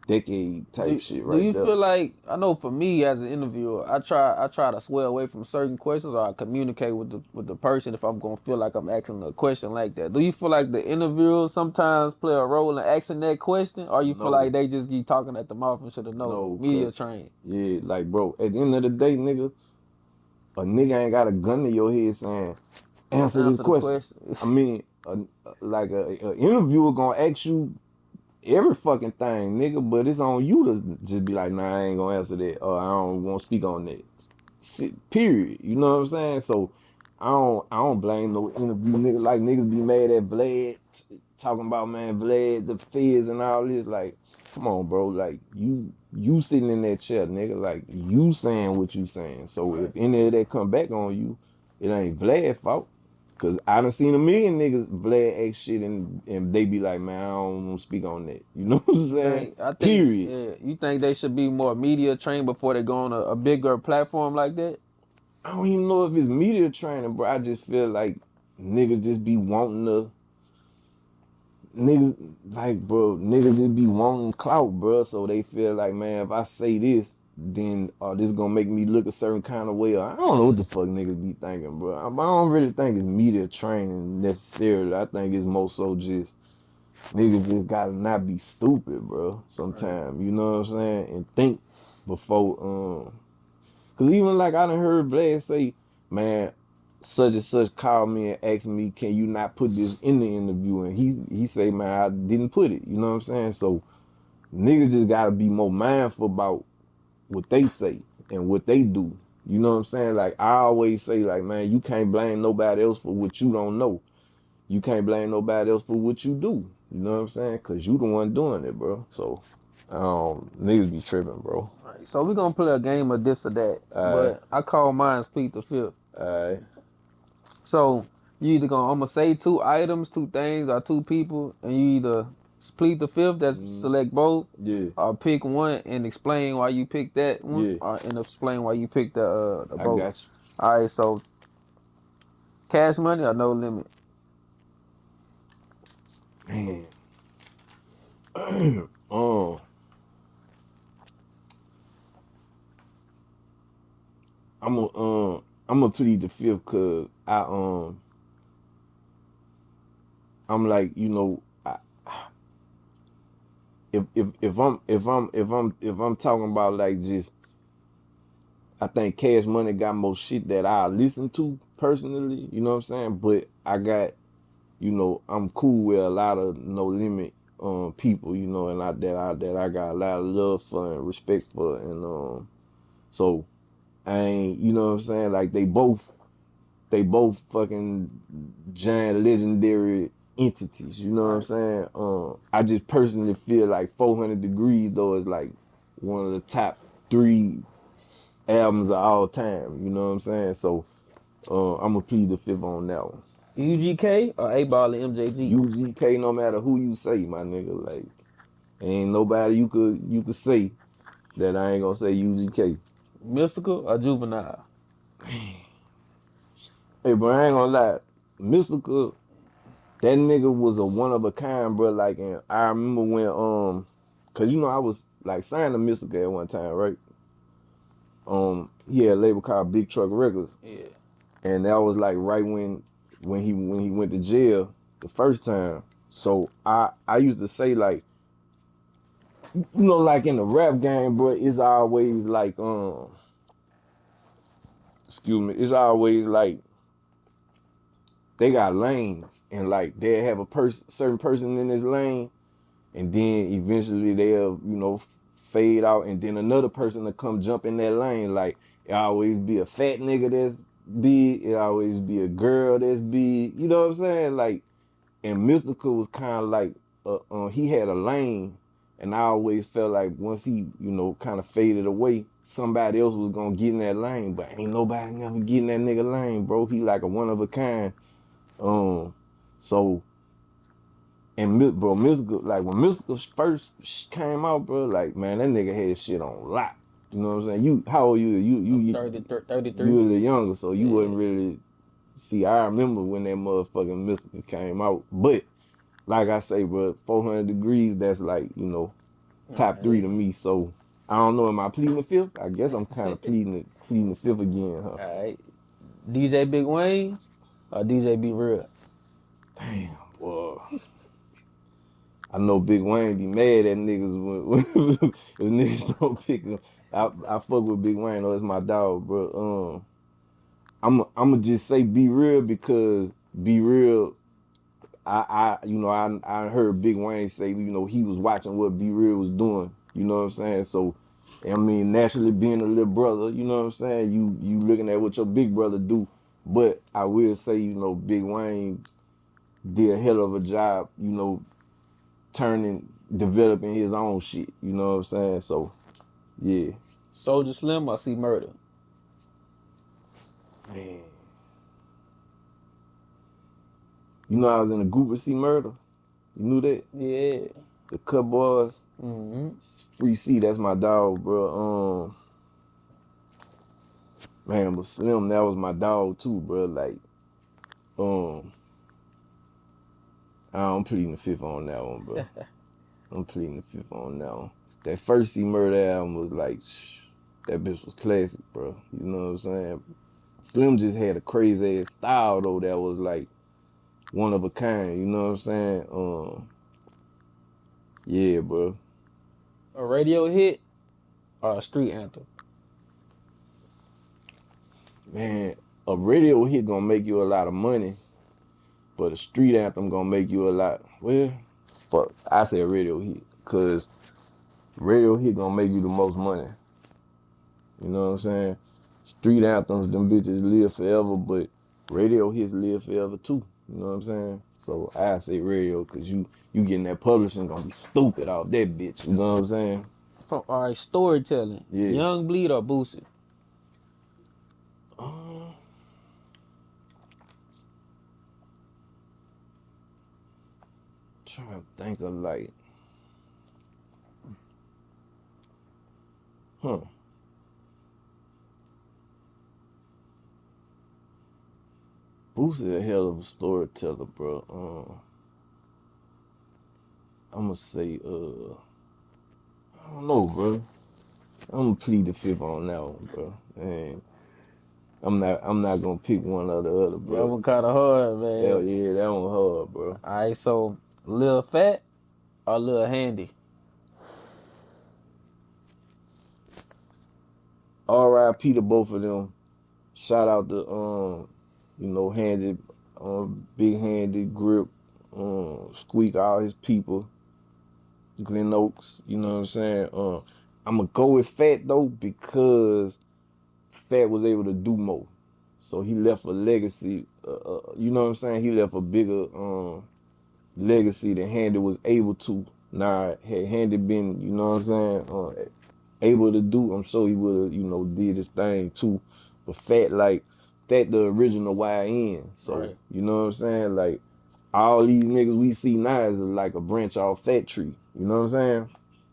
decade type shit do right you there. feel like I know for me as an interviewer, I try to sway away from certain questions or I communicate with the person if I'm gonna feel like I'm asking a question like that. Do you feel like the interviewers sometimes play a role in asking that question, or you feel like No, they just keep talking at the mouth and should have know no, media cause trained? yeah, like bro, at the end of the day, nigga, a nigga ain't got a gun to your head saying, answer this Answer the question. question. I mean, like a interviewer gonna ask you every fucking thing, nigga, but it's on you to just be like, nah, I ain't gonna answer that, or I don't want to speak on that. Period. You know what I'm saying? So I don't blame no interview nigga. Like niggas be mad at Vlad talking about, man, Vlad the feds and all this. Like, come on, bro. Like you sitting in that chair, nigga. Like you saying what you saying. So if any of that come back on you, it ain't Vlad's fault. Cause I done seen a million niggas Vlad act shit and they be like, man, I don't want to speak on that. You know what I'm saying? I think, Period. yeah, you think they should be more media trained before they go on a bigger platform like that? I don't even know if it's media training, bro. I just feel like niggas just be wanting to niggas like bro, niggas just be wanting clout, bro. So they feel like, man, if I say this, then this gonna make me look a certain kind of way. Or I don't know what the fuck niggas be thinking, bro. I don't really think it's media training necessarily. I think it's more so just niggas just gotta not be stupid, bro. Right. Sometimes, you know what I'm saying, and think before cause even like I done heard Vlad say, man, such and such called me and asked me, can you not put this in the interview? And he say, man, I didn't put it. You know what I'm saying? So niggas just gotta be more mindful about what they say and what they do. You know what I'm saying? Like I always say, like, man, you can't blame nobody else for what you don't know. You can't blame nobody else for what you do. You know what I'm saying? Cause you the one doing it, bro. So niggas be tripping, bro. Right. So we're gonna play a game of this or that, Alright, but I call mine Plead the Fifth. alright. So you either gonna I'm gonna say two items, two things, or two people, and you either plead the fifth, that's select both, Yeah, or pick one and explain why you picked that one, yeah. or and explain why you picked the I both. got you. All right. So cash money or no limit? Man. um, I'm gonna plead the fifth cause I'm like, you know, if I'm talking about like just I think Cash Money got more shit that I listen to personally, you know what I'm saying? But I got, you know, I'm cool with a lot of No Limit people, you know, and that I got a lot of love for and respect for, and so I ain't, you know what I'm saying? Like they both fucking giant legendary entities, you know what I'm saying? I just personally feel like 400 Degrees though is like one of the top 3 albums of all time, you know what I'm saying? So I'm gonna plead the fifth on that one. UGK or A-Ball and MJG? UGK, no matter who you say, my nigga, like ain't nobody you could say that I ain't gonna say UGK. Mystical or Juvenile? Hey, bro, I ain't gonna lie, Mystical, that nigga was a one of a kind, bro. Like, and I remember when cause you know I was like signed to Mystical at one time, right? He had a label called Big Truck Records, Yeah. and that was like right when he went to jail the first time. So I used to say like, you know, like in the rap game, bro, it's always like excuse me, it's always like they got lanes, and like they have a certain person in this lane, and then eventually they'll, you know, fade out, and then another person to come jump in that lane. Like it always be a fat nigga that's big, it always be a girl that's big. You know what I'm saying? Like, and Mystical was kind of like, he had a lane, and I always felt like once he, you know, kind of faded away, somebody else was gonna get in that lane, but ain't nobody never get in that nigga lane, bro. He like a one of a kind. So. And bro, Mystical, like when Mystical first came out, bro, like man, that nigga had shit on lock. You know what I'm saying? You, how old you? I'm You 33. you a little younger, so you Yeah. wasn't really. See, I remember when that motherfucking Mystical came out, but like I say, bro, 400 Degrees, that's like, you know, top 3 to me. So I don't know, am I pleading the fifth? I guess I'm kind of pleading the fifth again, huh? All right. DJ Big Wayne or DJ Be Real? Damn, boy. I know Big Wayne be mad at niggas when if niggas don't pick him. I fuck with Big Wayne, though, it's my dog, bro. I'ma just say Be Real because Be Real. I heard Big Wayne say, you know, he was watching what Be Real was doing. You know what I'm saying? So, I mean, naturally being a little brother, you know what I'm saying? You looking at what your big brother do, but I will say, you know, Big Wayne did a hell of a job, you know, developing his own shit. You know what I'm saying? So, yeah. Soldier Slim or C Murder? Man. You know I was in a group with C Murder? You knew that? Yeah. The Cut Boys. Mm-hmm. Free C, that's my dog, bro. Man, but Slim, that was my dog too, bro. Like, I'm pleading the fifth on that one, bro. I'm pleading the fifth on that one. That first C Murder album was like, that bitch was classic, bro. You know what I'm saying? Slim just had a crazy ass style though that was like one of a kind. You know what I'm saying? Yeah, bro. A radio hit or a street anthem? Man, a radio hit gonna make you a lot of money, but a street anthem gonna make you a lot. Well, fuck, I say a radio hit, cause radio hit gonna make you the most money. You know what I'm saying? Street anthems, them bitches live forever, but radio hits live forever too. You know what I'm saying? So I say radio, cause you getting that publishing gonna be stupid off that bitch. You know what I'm saying? All right, storytelling. Yeah. Young Bleed or Boosie? Trying to think of like, Boosie a hell of a storyteller, bro. I'm gonna say, I don't know, bro. I'm gonna plead the fifth on that one, bro. And I'm not gonna pick one or the other, That bro. one kind of hard, Hell man. yeah, that one hard, bro. All right, so Lil Fat or Lil Handy? R.I.P. to both of them. Shout out to handed, big handed grip, Squeak, all his people, Glen Oaks. You know what I'm saying? I'm gonna go with Fat though because Fat was able to do more, so he left a legacy. You know what I'm saying? He left a bigger legacy than Handy was able to. Now, had Handy been, you know what I'm saying, able to do, I'm sure he would have, did his thing too. But Fat, the original YN. So, Right. you know what I'm saying? Like, all these niggas we see now is like a branch off Fat Tree. You know what I'm saying?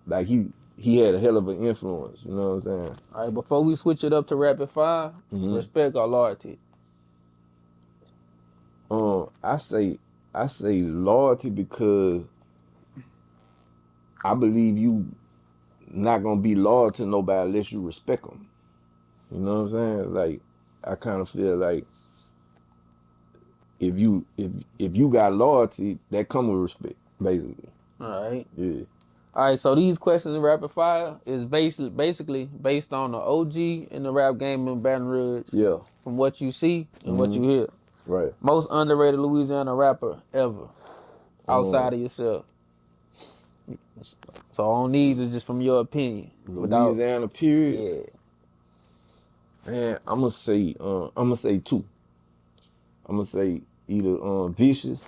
Like, he had a hell of an influence. You know what I'm saying? All right, before we switch it up to rapid fire, respect or loyalty? I say loyalty because I believe you not gonna be loyal to nobody unless you respect them. You know what I'm saying? Like, I kind of feel like if you got loyalty, that come with respect, basically. All right. Yeah. All right, so these questions in rapid fire is basically based on the OG in the rap game in Baton Rouge. Yeah. From what you see and what you hear. Right. Most underrated Louisiana rapper ever, outside of yourself. So on these is just from your opinion. Louisiana period. Yeah. Man, I'm gonna say two. I'm gonna say either Vicious,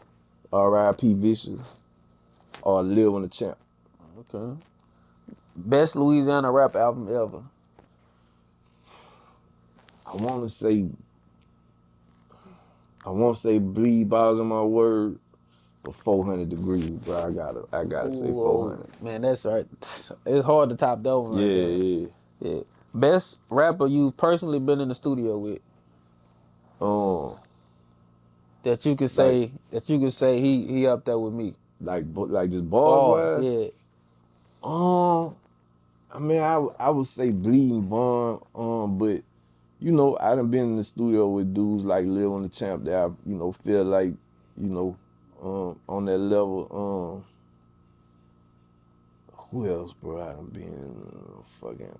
R.I.P. Vicious, or Lil One The Champ. Okay. Best Louisiana rap album ever. I want to say Bleed Balls on My Word, but 400 Degrees, bro. I gotta say 400. Man, that's right. It's hard to top that one right there. Yeah. Best rapper you've personally been in the studio with. That you could say he up there with me. Like just bars wise. Yeah. I mean, I would say Bleeding Vaughn, but I done been in the studio with dudes like Lil One The Champ that I, feel like, on that level. Who else, bro? I done been fucking.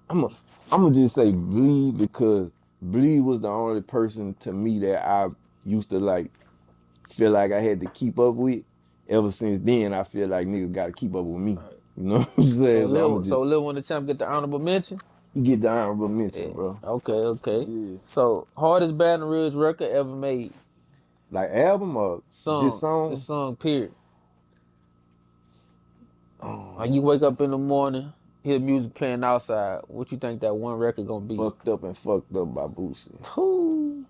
I'm gonna just say Bleed because Bleed was the only person to me that I used to like feel like I had to keep up with. Ever since then, I feel like niggas gotta keep up with me. You know what I'm saying? So Lil One The Champ get the honorable mention? You get the honorable mention, bro. Okay. Yeah. So hardest Baton Rouge record ever made? Like album or just song? The song, period. Like you wake up in the morning, hear music playing outside. What you think that one record gonna be? Fucked Up and Fucked Up by Boosie. Ooh.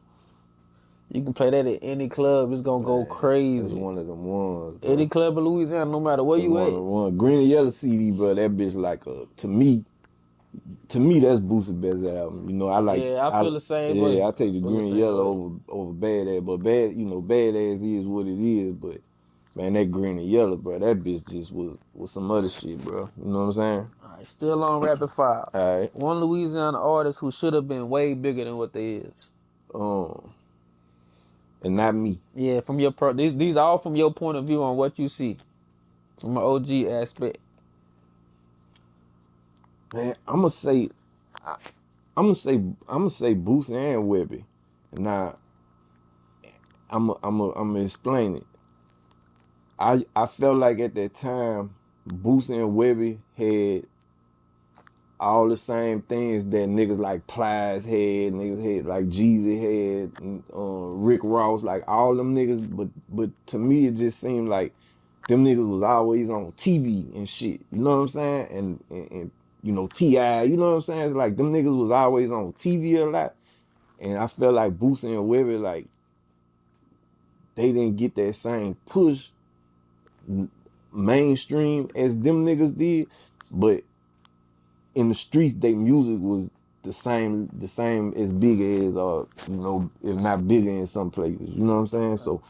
You can play that at any club. It's gonna go crazy. That's one of them ones, bro. Any club in Louisiana, no matter where you at. One. Green and Yellow CD, bro. That bitch like to me, that's Boosie's best album. I like. Yeah, I feel the same way. Yeah, I take the Green and Yellow over Badass, but Badass is what it is. But man, that Green and Yellow, bro, that bitch just was some other shit, bro. You know what I'm saying? All right, still on rapid fire. All right. One Louisiana artist who should have been way bigger than what they is. And not me. Yeah, from your these are all from your point of view on what you see, from an OG aspect. Man, I'm gonna say Boosie and Webbie. Now, I'm gonna explain it. I felt like at that time, Boosie and Webbie had all the same things that niggas like Plies had, niggas had like Jeezy had, Rick Ross, like all them niggas. But to me, it just seemed like them niggas was always on TV and shit. You know what I'm saying? And T.I., you know what I'm saying? It's like them niggas was always on TV a lot. And I felt like Boosie and Webbie, like, they didn't get that same push mainstream as them niggas did. But in the streets, their music was the same as big as, if not bigger in some places. You know what I'm saying? So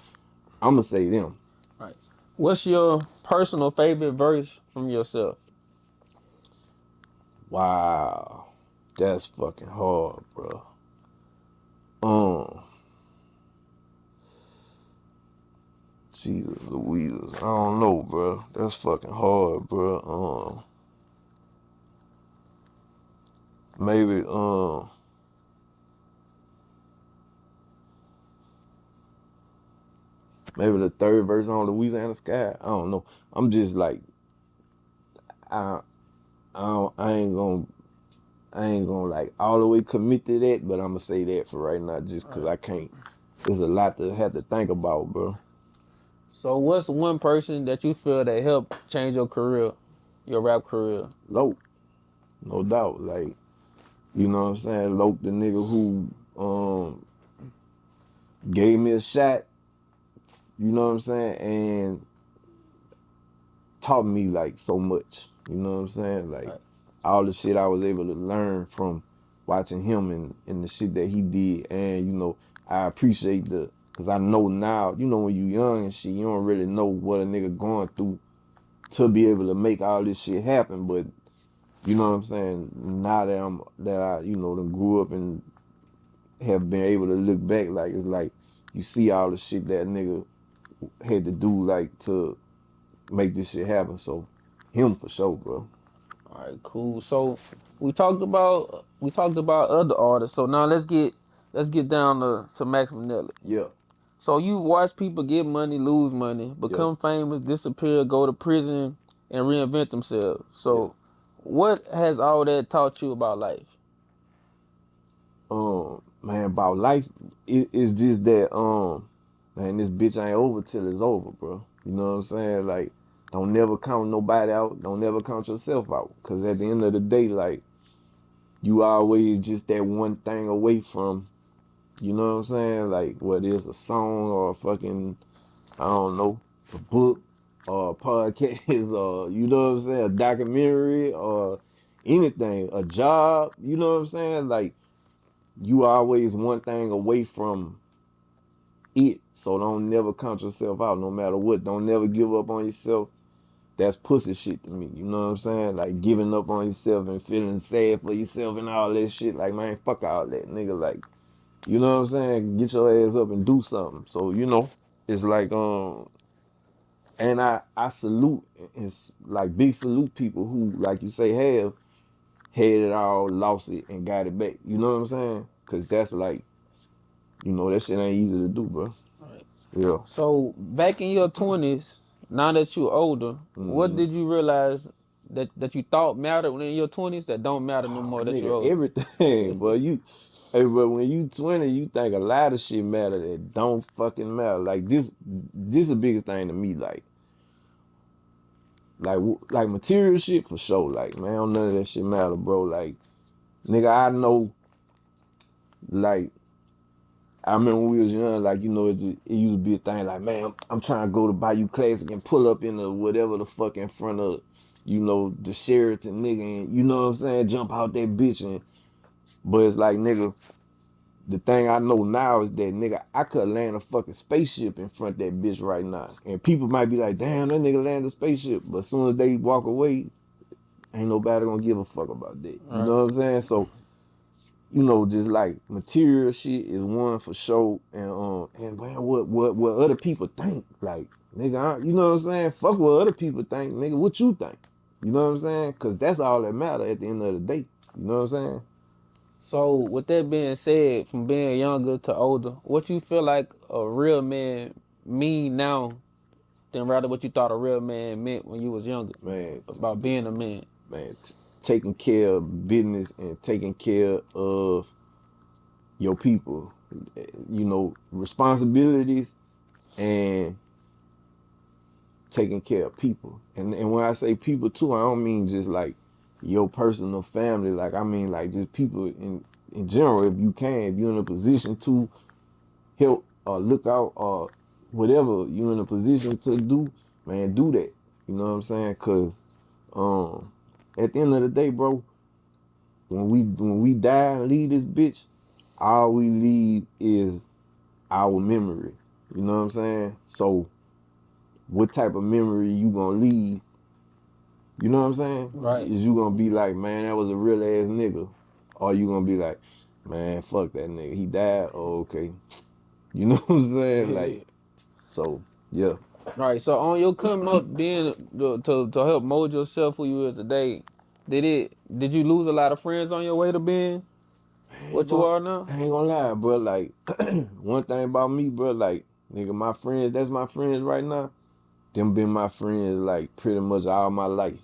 I'm gonna say them. Right. What's your personal favorite verse from yourself? Wow, that's fucking hard, bro. Jesus Louise, I don't know, bro. That's fucking hard, bro. maybe maybe the third verse on Louisiana Sky. I don't know. I'm just like I I ain't gonna like all the way commit to that, but I'm gonna say that for right now, just cause I can't. There's a lot to have to think about, bro. So what's one person that you feel that helped change your career, your rap career? Loc, no doubt. Like, you know what I'm saying? Loc, the nigga who gave me a shot, you know what I'm saying, and taught me like so much. You know what I'm saying? Like all the shit I was able to learn from watching him and the shit that he did. And, you know, I appreciate cause I know now, you know, when you young and shit, you don't really know what a nigga going through to be able to make all this shit happen. But you know what I'm saying? Now that I, you know, done grew up and have been able to look back, like it's like you see all the shit that nigga had to do like to make this shit happen. So him for sure, bro. All right, cool. So we talked about other artists. So now let's get down to Max Minelli. Yeah. So you watch people get money, lose money, Yeah. become famous, disappear, go to prison, and reinvent themselves. So what has all that taught you about life? Man, about life, it's just that, man, this bitch ain't over till it's over, bro. You know what I'm saying? Like, don't never count nobody out. Don't never count yourself out. Cause at the end of the day, like, you always just that one thing away from, you know what I'm saying? Like, whether it's a song or a fucking, I don't know, a book or a podcast or, you know what I'm saying, a documentary or anything, a job, you know what I'm saying? Like, you always one thing away from it. So don't never count yourself out no matter what. Don't never give up on yourself. That's pussy shit to me. You know what I'm saying? Like giving up on yourself and feeling sad for yourself and all that shit. Like, man, fuck all that, nigga. Like, you know what I'm saying? Get your ass up and do something. So, you know, it's like, and I salute, it's like big salute people who, like you say, have had it all, lost it, and got it back. You know what I'm saying? Cause that's like, you know, that shit ain't easy to do, bro. Right. Yeah. So back in your 20s, now that you're older, what did you realize that you thought mattered when in your 20s that don't matter no more that you're Nigga, older? everything, but but when you 20, you think a lot of shit matter that don't fucking matter. Like this the biggest thing to me. Like material shit for sure. Like, man, none of that shit matter, bro. Like, nigga, I know. Like, I remember when we was young, like, you know, it used to be a thing like, man, I'm trying to go to Bayou Classic and pull up in the whatever the fuck in front of, you know, the Sheraton, nigga, and you know what I'm saying, jump out that bitch. And but it's like, nigga, the thing I know now is that, nigga, I could land a fucking spaceship in front of that bitch right now. And people might be like, damn, that nigga landed a spaceship. But as soon as they walk away, ain't nobody gonna give a fuck about that. You know what I'm saying? So, you know, just like material shit is one for sure. And man, what other people think? Like, nigga, you know what I'm saying? Fuck what other people think, nigga. What you think? You know what I'm saying? Cause that's all that matter at the end of the day. You know what I'm saying? So with that being said, from being younger to older, what you feel like a real man mean now than rather what you thought a real man meant when you was younger Man, about being a man? man, taking care of business and taking care of your people, you know, responsibilities and taking care of people. And when I say people too, I don't mean just like your personal family. Like, I mean like just people in general. If you can, if you're in a position to help or look out or whatever you're in a position to do, man, do that. You know what I'm saying? Cause at the end of the day, bro, when we die and leave this bitch, all we leave is our memory. You know what I'm saying? So what type of memory you gonna leave? You know what I'm saying? Right. Is you gonna be like, man, that was a real ass nigga? Or you gonna be like, man, fuck that nigga. He died? Oh, okay. You know what I'm saying? Like, so, yeah. Right. So on your come up being to help mold yourself who you is today, Did you lose a lot of friends on your way to being what you are now? I ain't gonna lie, bro. Like, one thing about me, bro, like, nigga, my friends, that's my friends right now. Them been my friends, like, pretty much all my life.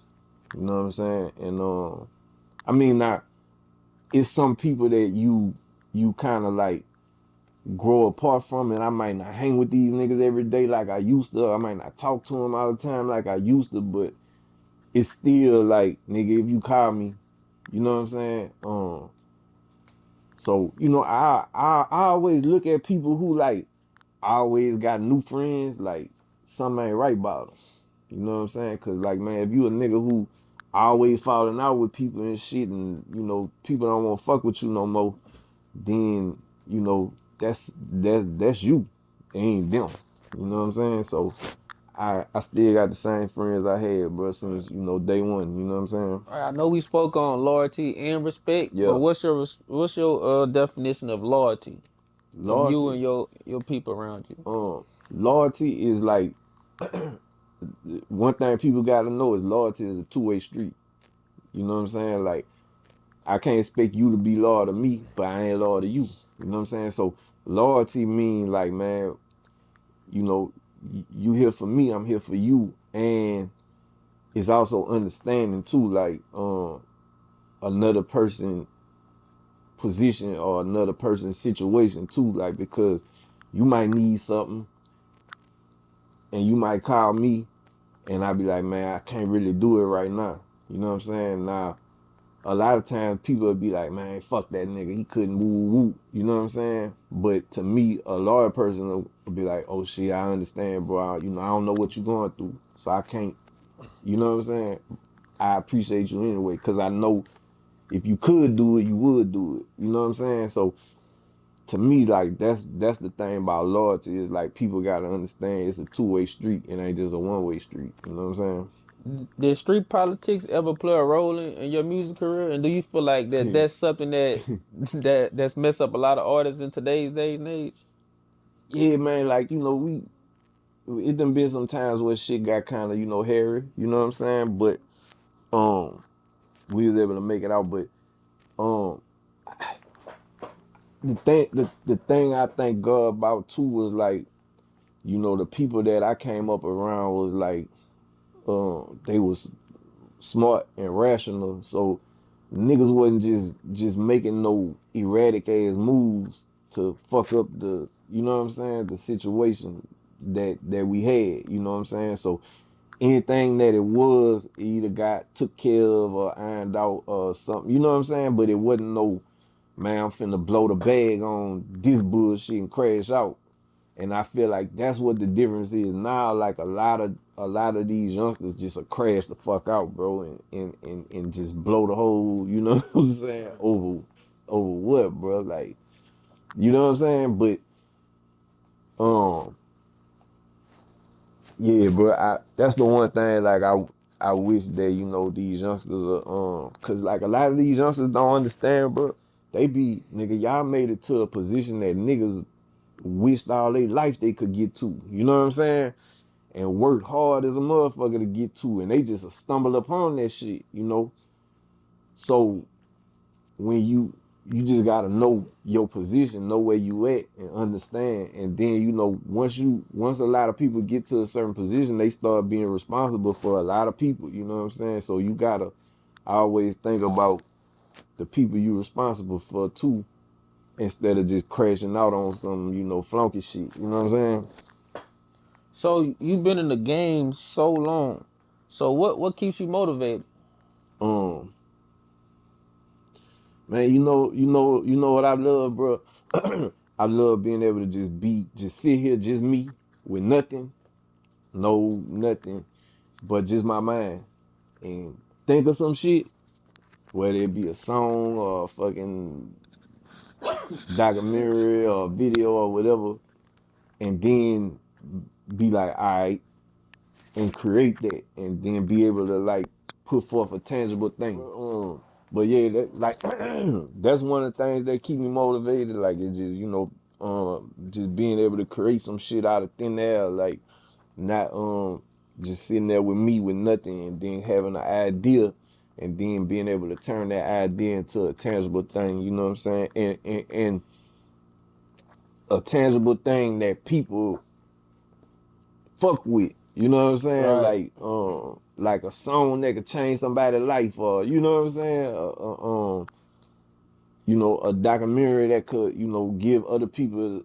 You know what I'm saying? And, I mean, now, it's some people that you kind of, like, grow apart from, and I might not hang with these niggas every day like I used to. I might not talk to them all the time like I used to, but it's still, like, nigga, if you call me, you know what I'm saying? So, you know, I always look at people who, like, always got new friends, like, something ain't right about them. You know what I'm saying? Cause, like, man, if you a nigga who always falling out with people and shit, and, you know, people don't want to fuck with you no more, then, you know, that's you. It ain't them. You know what I'm saying? So I still got the same friends I had, bro, since, you know, day one. You know what I'm saying? All right, I know we spoke on loyalty and respect, but Yeah. what's your definition of loyalty from you Loyalty. and your people around you? Loyalty is like, one thing people gotta know is loyalty is a two-way street. You know what I'm saying? Like, I can't expect you to be loyal to me, but I ain't loyal to you. You know what I'm saying? So loyalty mean, like, man, you know, you here for me, I'm here for you. And it's also understanding too, like, another person position or another person's situation too, like, because you might need something and you might call me and I be like, man, I can't really do it right now. You know what I'm saying? Now, a lot of times people would be like, man, fuck that nigga, he couldn't woo. You know what I'm saying? But to me, a loyal person will be like, oh shit, I understand, bro. You know, I don't know what you're going through, so I can't. You know what I'm saying? I appreciate you anyway, cause I know if you could do it, you would do it. You know what I'm saying? So to me, like, that's the thing about loyalty, is like, people gotta understand it's a two-way street. It ain't just a one-way street. You know what I'm saying? Did street politics ever play a role in your music career? And do you feel like that's something that's messed up a lot of artists in today's day and age? Yeah, man, like, you know, it done been some times where shit got kind of, you know, hairy, you know what I'm saying? But we was able to make it out. But um the thing I thank God about too was, like, you know, the people that I came up around was like, they was smart and rational. So niggas wasn't just making no erratic ass moves to fuck up the, you know what I'm saying, the situation that we had, you know what I'm saying? So anything that it was, it either got took care of or ironed out or something, you know what I'm saying? But it wasn't no, man, I'm finna blow the bag on this bullshit and crash out. And I feel like that's what the difference is now. Like, a lot of these youngsters just crash the fuck out, bro, and just blow the whole, you know what I'm saying, over what, bro? Like, you know what I'm saying? But um yeah, bro, that's the one thing, like, I wish that, you know, these youngsters are, cause, like, a lot of these youngsters don't understand, bro. They be, nigga, y'all made it to a position that niggas wished all their life they could get to. You know what I'm saying? And worked hard as a motherfucker to get to, and they just stumble upon that shit, you know? So when you just gotta know your position, know where you at, and understand. And then, you know, once a lot of people get to a certain position, they start being responsible for a lot of people. You know what I'm saying? So you gotta always think about the people you responsible for too, instead of just crashing out on some, you know, flunky shit. You know what I'm saying? So you've been in the game so long. So what keeps you motivated? Um, Man, you know what I love, bro. I love being able to just sit here, just me, with nothing, no nothing, but just my mind, and think of some shit, whether it be a song or a fucking documentary or a video or whatever, and then be like, all right, and create that, and then be able to, like, put forth a tangible thing. But yeah, that, like, that's one of the things that keep me motivated. Like, it's just, you know, just being able to create some shit out of thin air, like, not just sitting there with me with nothing, and then having an idea, and then being able to turn that idea into a tangible thing, you know what I'm saying? And a tangible thing that people fuck with, you know what I'm saying? Right. Like a song that could change somebody's life, or you know what I'm saying? You know, a documentary that could, you know, give other people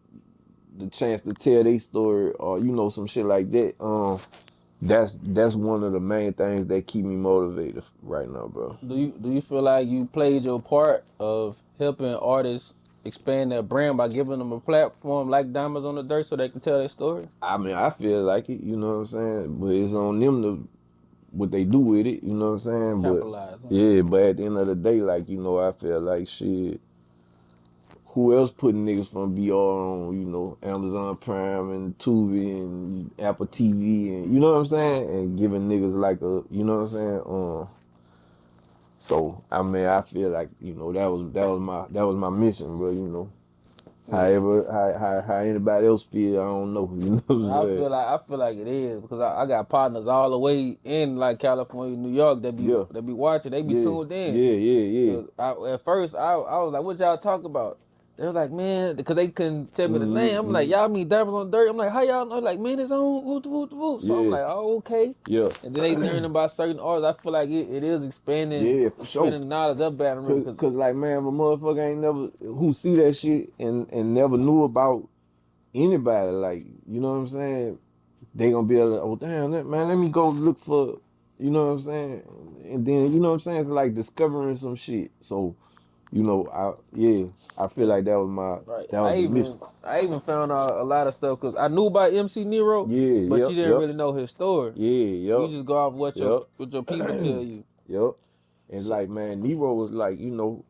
the chance to tell their story, or you know, some shit like that. That's one of the main things that keep me motivated right now, bro. Do you feel like you played your part of helping artists expand their brand by giving them a platform like Diamonds on the Dirt so they can tell their story? I mean, I feel like it, you know what I'm saying? But it's on them to what they do with it, you know what I'm saying? But Capitalize on it. yeah, but at the end of the day, like, you know, I feel like shit. Who else putting niggas from BR on, you know, Amazon Prime and Tubi and Apple TV and you know what I'm saying? And giving niggas like a, you know what I'm saying? So I mean, I feel like, you know, that was my mission, bro, you know. Yeah. However, how anybody else feel, I don't know. You know what I'm saying? I feel like it is because I got partners all the way in like California, New York Yeah, that be watching, they be yeah, tuned in. yeah, yeah, yeah. Cause at first I was like, what y'all talk about? They was like, man, because they couldn't tell me the name. I'm like, Mm-hmm. y'all mean Diamonds on the Dirt? I'm like, how y'all know? Like, man, it's on whoop, whoop, whoop. So I'm Yeah, like, oh, okay. yeah, And then they learn about certain artists. I feel like it is expanding, yeah, for sure. expanding the knowledge of Baton Rouge. Cause like man, if a motherfucker ain't never who see that shit and never knew about anybody, like, you know what I'm saying? They gonna be able to, oh damn, man, let me go look for, you know what I'm saying? And then, you know what I'm saying? It's like discovering some shit. So, you know, I feel like Right. that was the mission. I even found out a lot of stuff because I knew about MC Nero, Yeah, but you yep, didn't yep, really know his story. yeah, You yep, just go off yep, what your people tell you. yep. And So, like, man, Nero was like, you know,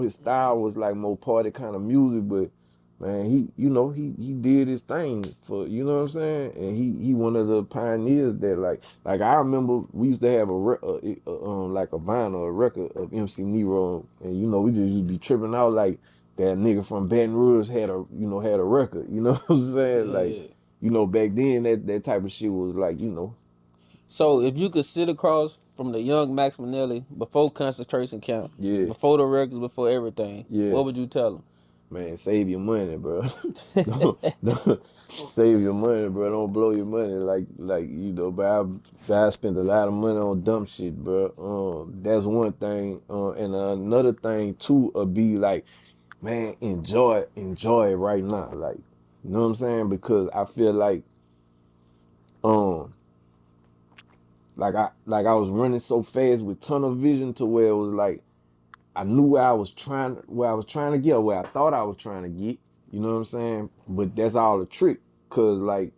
his style was like more party kind of music, but man, he did his thing for, you know what I'm saying? And he one of the pioneers that like I remember we used to have like a vinyl, a record of MC Nero, and you know, we just used to be tripping out like that nigga from Baton Rouge had a record, you know what I'm saying? Like, yeah. you know, back then that type of shit was like, you know, So if you could sit across from the young Max Minelli before concentration camp, yeah, before the records, before everything, yeah. what would you tell Man, save your money, bro. him? Don't save your money, bro. Don't blow your money like you know. But I spent a lot of money on dumb shit, bro. That's one thing. And another thing too, be like, man, enjoy it right now. Like, you know what I'm saying? Because I feel um, like I was running so fast with tunnel vision to where it was like I knew where I was trying to get, or where I thought I was trying to get. You know what I'm saying? But that's all a trick. Cause like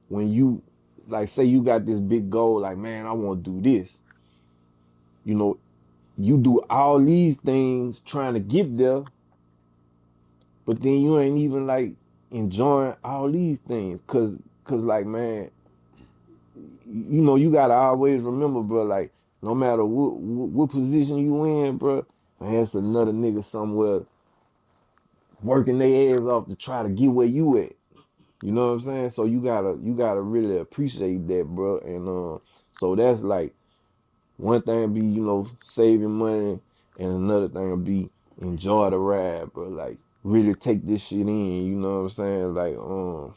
when you like say you got this big goal, like man, I want to do this. You know, you do all these things trying to get there, but then you ain't even like enjoying all these things. Cause like man, you know, you gotta always remember, bro, like no matter what position you in, bro, man, it's another nigga somewhere working their ass off to try to get where you at. You know what I'm saying? So you gotta really appreciate that, bro. And so that's like one thing be, you know, saving money, and another thing will be enjoy the ride, bro. Like really take this shit in, you know what I'm saying? Like cause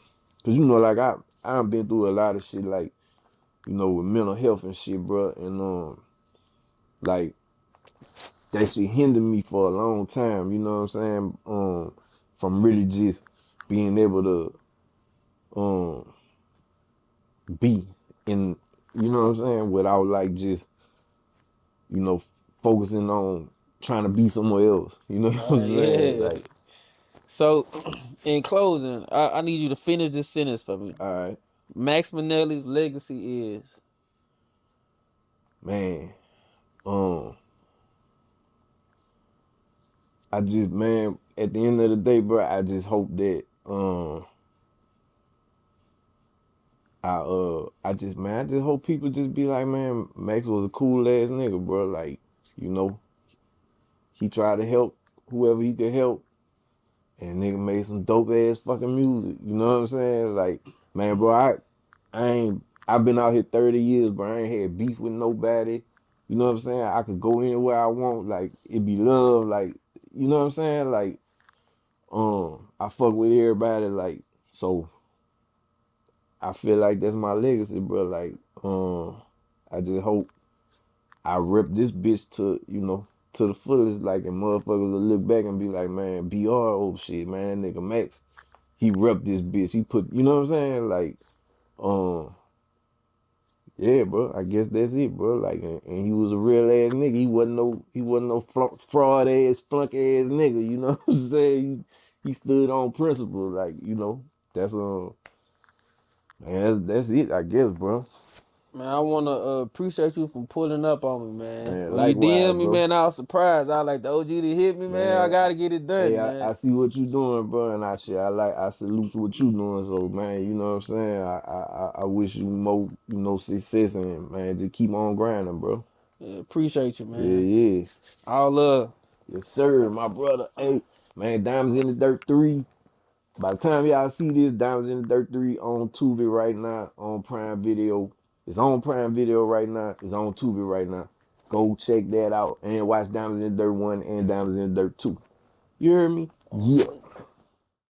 you know, like I've been through a lot of shit, like, you know, with mental health and shit, bro. And like that shit hindered me for a long time, you know what I'm saying? From really just being able to be in, you know what I'm saying, without like just, you know, focusing on trying to be somewhere else. You know what I'm saying? Yeah. Like, So, in closing, I need you to finish this sentence for me. all right, Max Minelli's legacy is. man, um, I just, man, at the end of the day, bro, I just hope that I just hope people just be like, man, Max was a cool ass nigga, bro. Like, you know, he tried to help whoever he could help, and nigga made some dope ass fucking music. You know what I'm saying? Like, man, bro, I've been out here 30 years, bro. I ain't had beef with nobody. You know what I'm saying? I could go anywhere I want. Like it be love. Like you know what I'm saying? Like I fuck with everybody. Like so, I feel like that's my legacy, bro. Like I just hope I rep this bitch to to the fullest. Like and motherfuckers will look back and be like, man, BR, oh shit, man, that nigga Max, he rep this bitch. He put, you know what I'm saying? Like yeah, bro. I guess that's it, bro. Like, and he was a real ass nigga. He wasn't no fraud ass, flunk ass nigga. You know what I'm saying? He stood on principle. Like, that's man, that's it. I guess, bro. Man, I wanna appreciate you for pulling up on me, man. Man, When you likewise, DM me, bro. man, I was surprised. I was like the OG to hit me, man. I Man, gotta get it hey, done, I man. see what you doing, bro, and I salute what you doing. So, man, you know what I'm saying? I wish you more, success and man, just keep on grinding, bro. Yeah, appreciate you, Yeah, man. yeah. All love. Yes, sir, my brother. Hey, man, Diamonds in the Dirt 3. By the time y'all see this, Diamonds in the Dirt 3 on Tubi right now, on Prime Video. It's on Prime Video right now. It's on Tubi right now. Go check that out and watch Diamonds in the Dirt 1 and Diamonds in the Dirt 2. You hear me? Yeah.